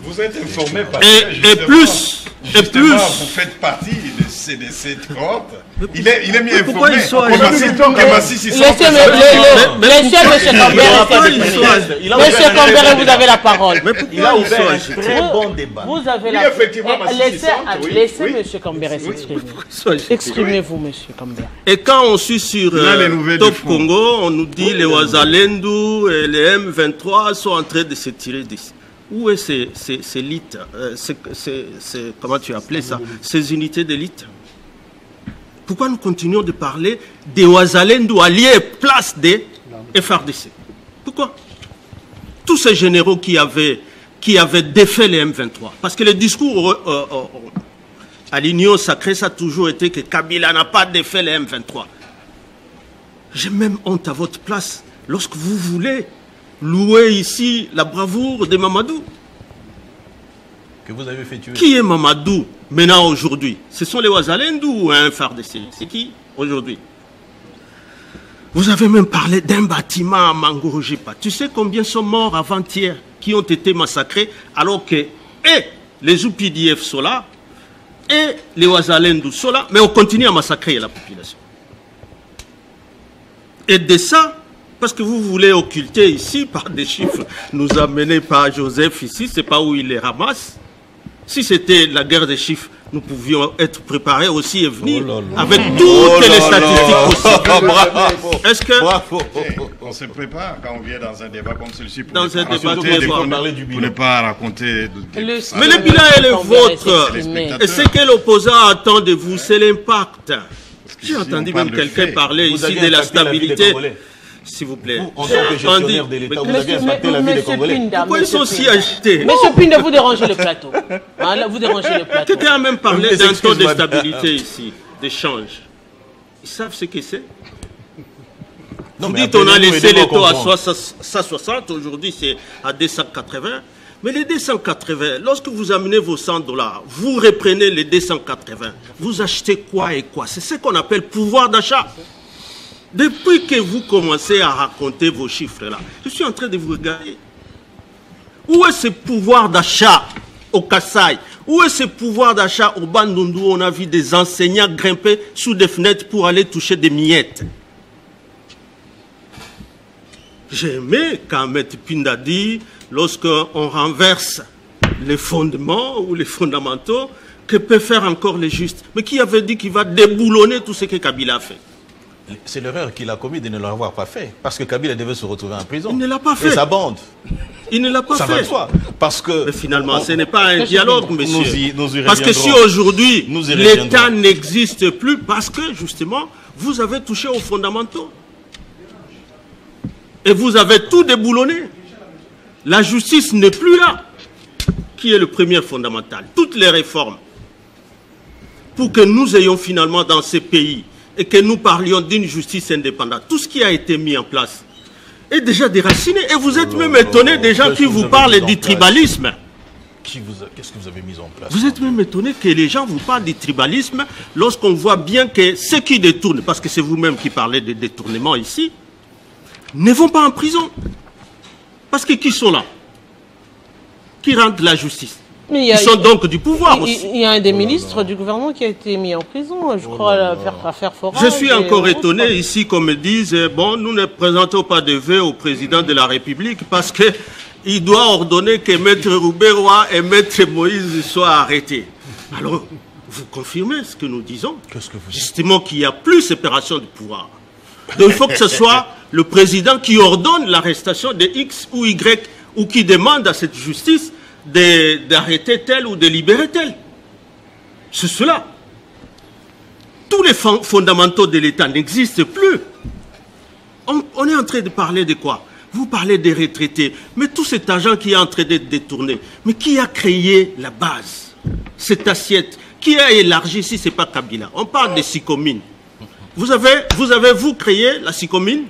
Vous êtes informé parce
et plus.
Vous faites partie de cette cohorte. Il est mieux informé.
Laissez
Monsieur Cambéré, vous avez la parole.
Il a ouvert un très bon débat.
Vous avez la parole. Laissez Monsieur Cambéré s'exprimer. Exprimez-vous, Monsieur Cambéré.
Et quand on suit sur Top Congo, on nous dit les Ouazalendu et les M23 sont en train de se tirer d'ici. Où est ces élites, comment tu as appelé ça, ces unités d'élite? Pourquoi nous continuons de parler des Ouazalendu alliés place des FRDC? Pourquoi? Tous ces généraux qui avaient défait les M23. Parce que le discours à l'Union sacrée, ça a toujours été que Kabila n'a pas défait les M23. J'ai même honte à votre place lorsque vous voulez louer ici la bravoure de Mamadou.
Que vous avez fait tuer.
Qui est Mamadou maintenant aujourd'hui? Ce sont les Ouazalendu ou un FARDC? C'est qui aujourd'hui? Vous avez même parlé d'un bâtiment à Mangorojipa. Tu sais combien sont morts avant-hier qui ont été massacrés alors que les UPDF sont là et les Ouazalendu sont là, mais on continue à massacrer la population. Et de ça, parce que vous voulez occulter ici par des chiffres, nous amenés par Joseph ici, c'est pas où il les ramasse. Si c'était la guerre des chiffres, nous pouvions être préparés aussi et venir avec toutes les statistiques possibles. Est-ce que...
On se prépare quand on vient dans un débat comme celui-ci pour
ne
pas raconter...
Mais le bilan est le vôtre. Et ce que l'opposant attend de vous, c'est l'impact. J'ai entendu même quelqu'un parler ici de la stabilité. S'il vous plaît.
En tant que gestionnaire de l'État, vous avez impacté la vie des Congolais.
Pourquoi ils sont si agités?
Monsieur Pinda, vous dérangez le plateau. Vous dérangez le plateau.
Quelqu'un a même parlé d'un taux de stabilité ici, d'échange. Ils savent ce que c'est. Vous dites on a laissé les taux à 160, aujourd'hui c'est à 280. Mais les 280, lorsque vous amenez vos $100, vous reprenez les 280. Vous achetez quoi et quoi? C'est ce qu'on appelle pouvoir d'achat. Depuis que vous commencez à raconter vos chiffres-là, je suis en train de vous regarder. Où est ce pouvoir d'achat au Kassai? Où est ce pouvoir d'achat au Bandundu? On a vu des enseignants grimper sous des fenêtres pour aller toucher des miettes. J'ai aimé quand M. Pinda dit, lorsqu'on renverse les fondements ou les fondamentaux, que peut faire encore les justes? Mais qui avait dit qu'il va déboulonner tout ce que Kabila a fait?
C'est l'erreur qu'il a commis de ne l'avoir pas fait. Parce que Kabila devait se retrouver en prison.
Il ne l'a pas fait.
Et sa bande.
Il ne l'a pas fait.
Ça parce que...
Mais finalement, ce n'est pas un dialogue, monsieur.
Parce
que si aujourd'hui, l'État n'existe plus, parce que justement, vous avez touché aux fondamentaux. Et vous avez tout déboulonné. La justice n'est plus là. Qui est le premier fondamental? Toutes les réformes. Pour que nous ayons finalement dans ces pays et que nous parlions d'une justice indépendante. Tout ce qui a été mis en place est déjà déraciné. Et vous êtes même étonné des gens qui vous parlent du tribalisme.
Qu'est-ce que vous avez mis en place?
Vous êtes même étonné que les gens vous parlent du tribalisme lorsqu'on voit bien que ceux qui détournent, parce que c'est vous-même qui parlez de détournement ici, ne vont pas en prison. Parce que qui sont là? Qui rendent la justice? Ils sont donc du pouvoir aussi.
Il y a un des ministres du gouvernement qui a été mis en prison, je crois, à l'affaire Forage.
Je suis encore étonné ici qu'on me dise, bon, nous ne présentons pas de vœux au président de la République parce qu'il doit ordonner que Maître Rouberois et Maître Moïse soient arrêtés. Alors, vous confirmez ce que nous disons?
Qu'est-ce que vous dites?
Justement qu'il n'y a plus séparation du pouvoir. Donc il faut que ce soit le président qui ordonne l'arrestation de X ou Y ou qui demande à cette justice d'arrêter tel ou de libérer tel. C'est cela. Tous les fondamentaux de l'État n'existent plus. On est en train de parler de quoi? Vous parlez des retraités, mais tout cet argent qui est en train d'être détourné, mais qui a créé la base, cette assiette? Qui a élargi si ce n'est pas Kabila? On parle des Sycomines. Vous avez créé la Sycomine?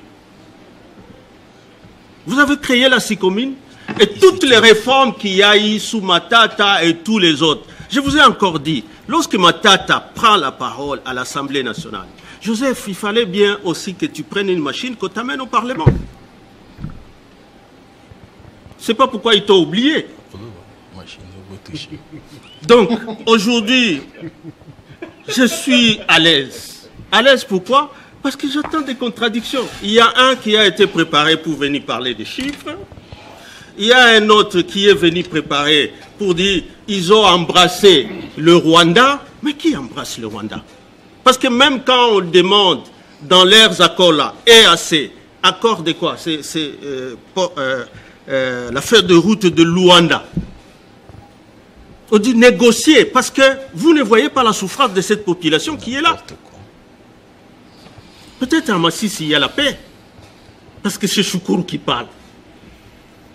Vous avez créé la Sycomine? Et toutes les réformes qu'il y a eu sous Matata et tous les autres. Je vous ai encore dit, lorsque Matata prend la parole à l'Assemblée nationale, Joseph, il fallait bien aussi que tu prennes une machine que tu amènes au Parlement. C'est pas pourquoi ils t'ont oublié. Donc, aujourd'hui, je suis à l'aise. À l'aise pourquoi? Parce que j'attends des contradictions. Il y a un qui a été préparé pour venir parler des chiffres. Il y a un autre qui est venu préparer pour dire ils ont embrassé le Rwanda. Mais qui embrasse le Rwanda? Parce que même quand on demande dans leurs accords là, EAC, accord de quoi? C'est la feuille de route de Luanda. On dit négocier parce que vous ne voyez pas la souffrance de cette population qui est là. Peut-être à Masisi il y a la paix. Parce que c'est Choukourou qui parle.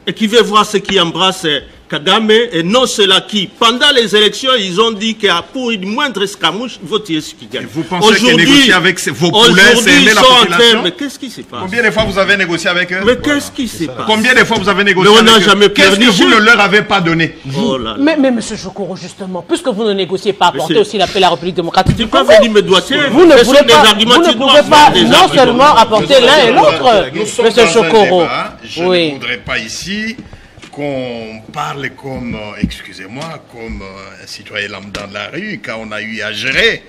Et qui veut voir ce qui embrasse Kagame et non ceux-là qui, pendant les élections, ils ont dit que pour une moindre escamouche, il faut tirer ce qui gagne.
Vous pensez que négocier avec vos poulets, c'est aimer la population?
Mais qu'est-ce qui se passe?
Combien de fois vous avez négocié avec eux?
Mais qu'est-ce qui se passe?
Combien de fois vous avez négocié avec eux?
Mais on n'a jamais
Qu'est-ce que vous ne leur avez pas donné?
Oh là là.
Mais M. Choukourou, justement, puisque vous ne négociez pas, apportez aussi la paix à la République démocratique du
Tu peux
Congo.
venir me doiter.
Vous ne pouvez pas non seulement apporter l'un et l'autre, M. Choukourou.
Je ne voudrais pas ici qu'on parle comme, excusez-moi, comme un citoyen lambda de la rue quand on a eu à gérer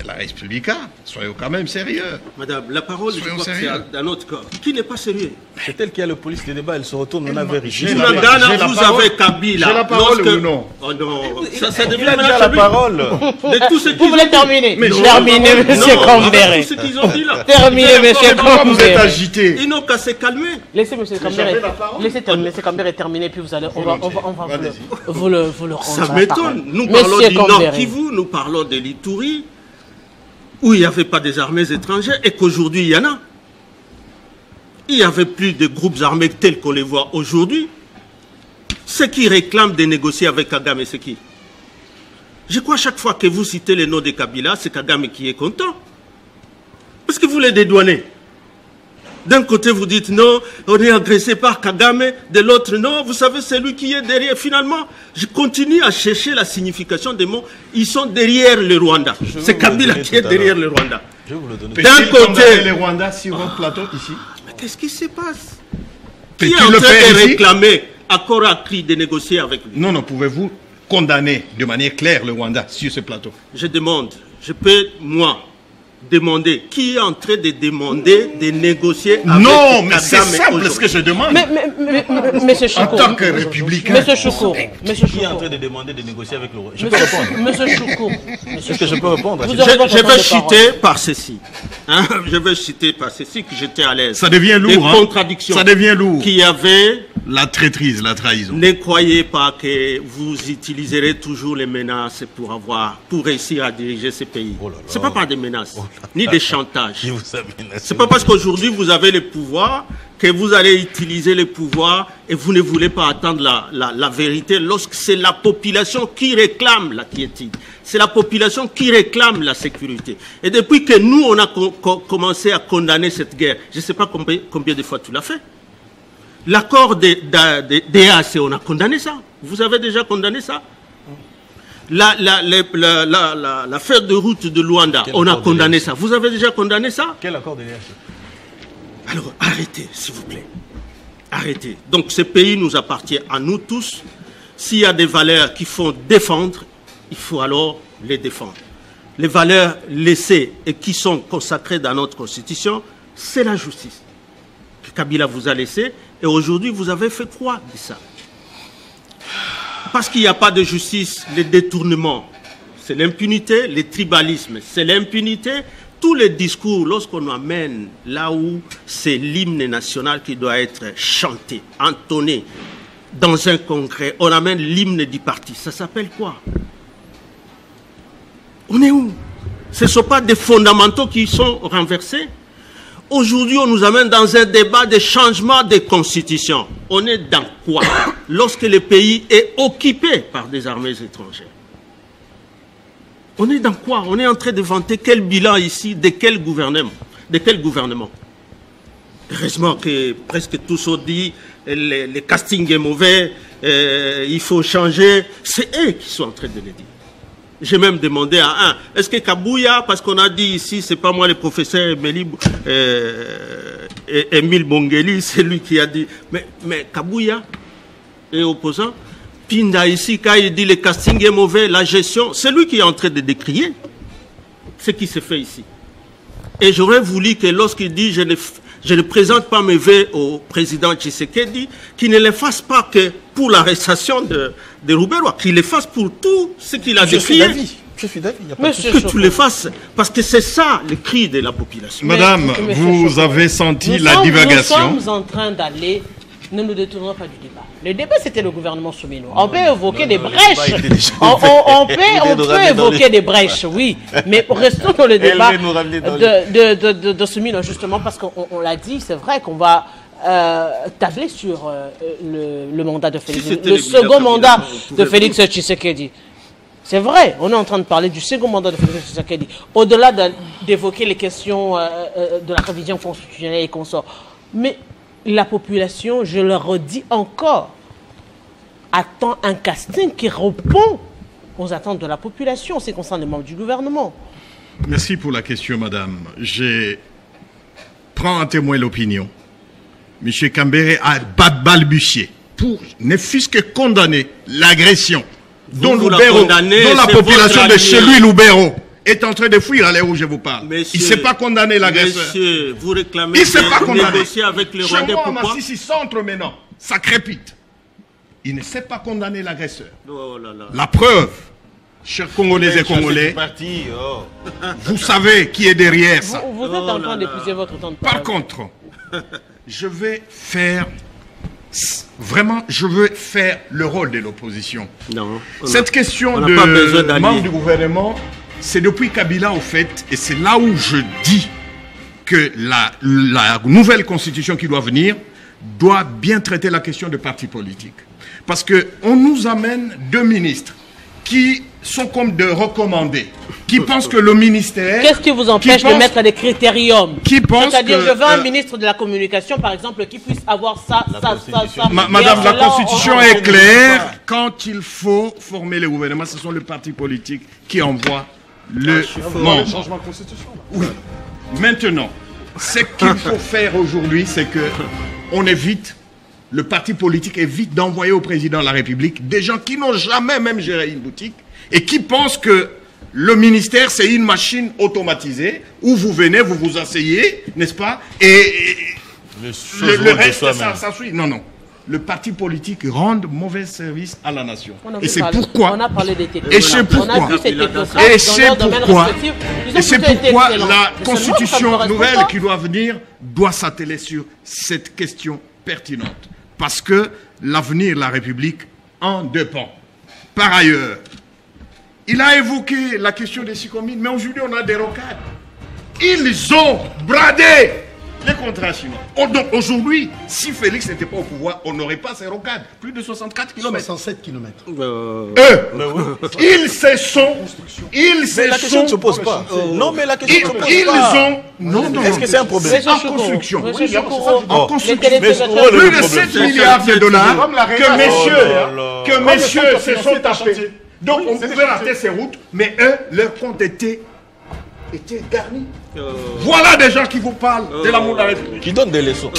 la République. Soyons quand même sérieux.
Madame, la parole, je crois que c'est d'un autre corps. Qui n'est pas sérieux?
C'est elle qui a le police des débats, elle se retourne, on a vérifié.
Vous avez Kabila.
J'ai la parole ou non?
Oh non, ça devient
la parole.
Vous voulez terminer? Terminez, M. Kambere.
Tout ce qu'ils ont dit là.
Terminez, M.
Pourquoi vous êtes
Kambere.
agité?
Ils n'ont qu'à se calmer.
Laissez M. Kambere terminer, puis on va vous le rendre.
Ça m'étonne. Nous parlons du Nord Kivu, nous parlons de l'Ituri, où il n'y avait pas des armées étrangères et qu'aujourd'hui il y en a. Il n'y avait plus de groupes armés tels qu'on les voit aujourd'hui. Ceux qui réclament de négocier avec Kagame, c'est qui? Je crois chaque fois que vous citez le nom de Kabila, c'est Kagame qui est content. Parce que vous les dédouanez. D'un côté, vous dites non, on est agressé par Kagame. De l'autre, non, vous savez, c'est lui qui est derrière. Finalement, je continue à chercher la signification des mots. Ils sont derrière le Rwanda. C'est Kabila qui est derrière le Rwanda.
Je vais vous le donner.
D'un côté,
les Rwandais sur votre plateau ici.
Mais qu'est-ce qui se passe? Qui est en train de réclamer à corps à cri de négocier avec lui?
Non, pouvez-vous condamner de manière claire le Rwanda sur ce plateau?
Je demande, je peux, moi, demander, qui est en train de demander de négocier avec
Non, mais c'est simple ce que je demande.
Mais M. Choukourou.
En tant que républicain.
M. Choukourou.
Qui est en train de demander de négocier avec le Rwanda? Je peux répondre.
M. Choukourou.
Est-ce que je peux répondre?
Je vais citer par ceci. Je vais citer par ceci que j'étais à l'aise.
Ça devient lourd.
Des contradictions.
Ça devient lourd.
Qu'il y avait.
La traîtrise, la trahison.
Ne croyez pas que vous utiliserez toujours les menaces pour réussir à diriger ce pays.
Oh
Ce n'est pas par des menaces, ni des chantages.
Ce
n'est pas parce qu'aujourd'hui vous avez le pouvoir que vous allez utiliser le pouvoir et vous ne voulez pas attendre la vérité lorsque c'est la population qui réclame la quiétude. C'est la population qui réclame la sécurité. Et depuis que nous, on a commencé à condamner cette guerre, je ne sais pas combien de fois tu l'as fait. L'accord d'EAC, on a condamné ça. Vous avez déjà condamné ça? La feuille de route de Luanda, on a condamné ça. Vous avez déjà condamné ça?
Quel accord de l'EAC?
Alors, arrêtez, s'il vous plaît. Arrêtez. Donc, ce pays nous appartient à nous tous. S'il y a des valeurs qu'il faut défendre, il faut alors les défendre. Les valeurs laissées et qui sont consacrées dans notre Constitution, c'est la justice que Kabila vous a laissée. Et aujourd'hui, vous avez fait quoi de ça? Parce qu'il n'y a pas de justice, les détournements, c'est l'impunité, les tribalismes, c'est l'impunité. tous les discours, lorsqu'on amène là où c'est l'hymne national qui doit être chanté, entonné, dans un congrès, on amène l'hymne du parti. Ça s'appelle quoi? On est où? Ce ne sont pas des fondamentaux qui sont renversés. Aujourd'hui, on nous amène dans un débat de changement des constitutions. On est dans quoi? Lorsque le pays est occupé par des armées étrangères. On est dans quoi? On est en train de vanter quel bilan ici, de quel gouvernement? De quel gouvernement? Heureusement que presque tous ont dit le casting est mauvais, il faut changer. C'est eux qui sont en train de le dire. J'ai même demandé à un, est-ce que Kabouya, parce qu'on a dit ici, c'est pas moi le professeur Émile Bongeli, c'est lui qui a dit, mais Kabouya est opposant. Pinda ici, quand il dit le casting est mauvais, la gestion, c'est lui qui est en train de décrier ce qui se fait ici. Et j'aurais voulu que lorsqu'il dit je ne présente pas mes vœux au président Tshisekedi, qu'il ne les fasse pas que pour l'arrestation de Rouberois, qu'il les fasse pour tout ce qu'il a décrié.
Je suis d'avis.
Que tu les fasses, parce que c'est ça le cri de la population.
Madame, vous avez senti la divagation.
Nous sommes en train d'aller, ne nous détournons pas du débat. Le débat, c'était le gouvernement Soumino. On peut évoquer des brèches. On peut évoquer des brèches, oui. Mais restons dans le débat de Soumino, justement, parce qu'on l'a dit, c'est vrai qu'on va tabler sur le mandat de Félix, le second mandat de Félix Tshisekedi. C'est vrai, on est en train de parler du second mandat de Félix Tshisekedi. Au-delà d'évoquer les questions de la révision constitutionnelle et consorts. Mais la population, je le redis encore, attend un casting qui répond aux attentes de la population en ce qui concerne les membres du gouvernement.
Merci pour la question, madame. Je prends en témoin l'opinion. M. Kambere a balbutié pour ne fût-ce que condamner l'agression dont la population de chez lui, Loubero, est en train de fuir à l'heure où je vous parle. Monsieur, il ne s'est pas condamné l'agresseur.
Monsieur, vous réclamez
de
négocier avec les Rwandais.
Chez moi, Massissi centre maintenant, ça crépite. Il ne s'est pas condamné l'agresseur.
Oh là là.
La preuve, chers Congolais et Congolais, vous savez qui est derrière ça.
Vous êtes en train d'épuiser votre temps de parole.
Par contre, je veux faire le rôle de l'opposition. Cette question de membre du gouvernement, c'est depuis Kabila au fait, et c'est là où je dis que la nouvelle constitution qui doit venir doit bien traiter la question de partis politiques. Parce qu'on nous amène deux ministres qui sont comme de recommandés, qui pensent que le ministère...
Qu'est-ce qui vous empêche de mettre des critériums? C'est-à-dire, je veux un ministre de la communication, par exemple, qui puisse avoir ça.
Madame, la Constitution est claire. Quand il faut former le gouvernement, ce sont les partis politiques qui envoient le membre.
Changement de constitution.
Oui. Maintenant, ce qu'il faut faire aujourd'hui, c'est que on évite... Le parti politique évite d'envoyer au président de la République des gens qui n'ont jamais même géré une boutique et qui pensent que le ministère, c'est une machine automatisée où vous venez, vous vous asseyez, n'est-ce pas? Et le reste, ça suit. Non, non. Le parti politique rend mauvais service à la nation. Et c'est pourquoi...
On a parlé des technocrates.
Et c'est pourquoi la constitution nouvelle qui doit venir doit s'atteler sur cette question pertinente. Parce que l'avenir de la République en dépend. Par ailleurs, il a évoqué la question des sycomines, mais aujourd'hui on a des rocades. Ils ont bradé les contrats chinois. Donc aujourd'hui, si Félix n'était pas au pouvoir, on n'aurait pas ces rocades. Plus de 64 km.
67 km.
Ils se sont...
Mais la question ne se pose pas. Non, mais la question ne se pose pas.
Non.
Est-ce que c'est un problème?
En construction.
En construction.
Plus de 7 milliards de dollars que messieurs se sont tapés. Donc on pouvait rater ces routes, mais eux, leurs comptes étaient garnis. Voilà des gens qui vous parlent de l'amour de la République.
Qui donnent des leçons.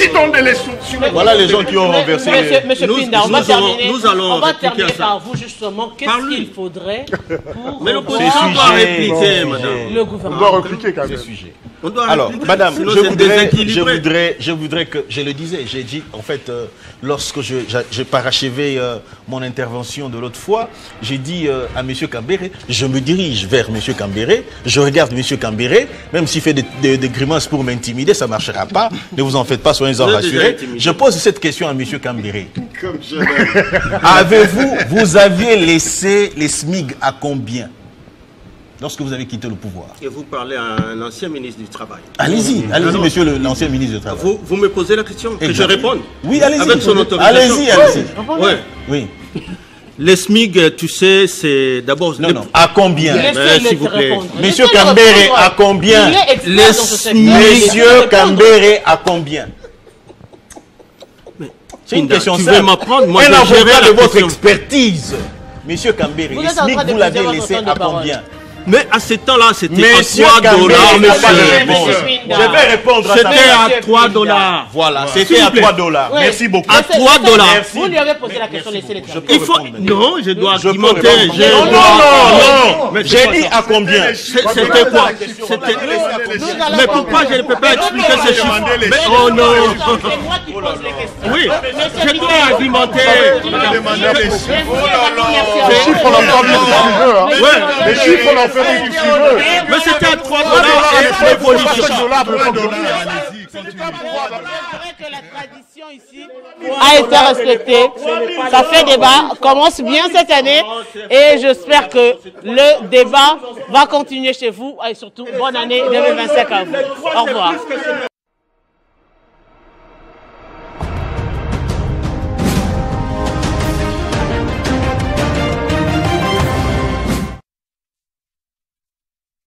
Voilà
les gens qui ont renversé.
Monsieur Pinda, on va terminer par vous justement. Qu'est-ce qu'il faudrait pour...
Mais l'opposition doit répliquer, madame.
Le gouvernement.
On doit répliquer quand même.
Ce sujet. Alors, madame, je voudrais que, je le disais, j'ai dit, en fait, lorsque j'ai parachevé mon intervention de l'autre fois, j'ai dit à M. Kambere, je me dirige vers M. Kambere, je regarde M. Kambere, même s'il fait des grimaces pour m'intimider, ça ne marchera pas, ne vous en faites pas, soyez-en rassurés. Je pose cette question à M. Kambere. Vous aviez laissé les SMIG à combien lorsque vous avez quitté le pouvoir?
Et vous parlez à un ancien ministre du Travail.
Allez-y, monsieur l'ancien ministre du Travail.
Vous me posez la question, que je réponde?
Oui, allez-y.
Avec son autorisation.
Allez-y.
Ouais.
Oui.
Les SMIG, tu sais, c'est d'abord...
Non, à combien?
S'il vous plaît.
Monsieur Kambere, à combien?
Les SMIG.
Monsieur Kambere, à combien? C'est une question simple.
Tu veux m'apprendre? Moi,
je gérerai de votre expertise. Monsieur Kambere, les SMIG, vous l'avez laissé à combien?
Mais à ce temps-là, c'était à $3, monsieur.
Je vais répondre à ça.
C'était à $3.
Voilà, c'était à $3. Merci beaucoup.
À $3.
Vous lui avez posé la question, laissez-les faire.
Il faut... Non, je dois argumenter.
Non. J'ai dit à combien?
C'était quoi? Mais pourquoi je ne peux pas expliquer ces chiffres? Oh non.
C'est moi qui pose les questions.
Oui, je dois argumenter.
Les chiffres, on en fait ce qu'il veut. Les chiffres, on en fait ce qu'il veut.
Mais c'était à $3 et l'évolution.
Que la tradition ici a été respectée. Ça fait débat, commence bien cette année et j'espère que le débat va continuer chez vous et surtout bonne année 2025 à vous. Au revoir.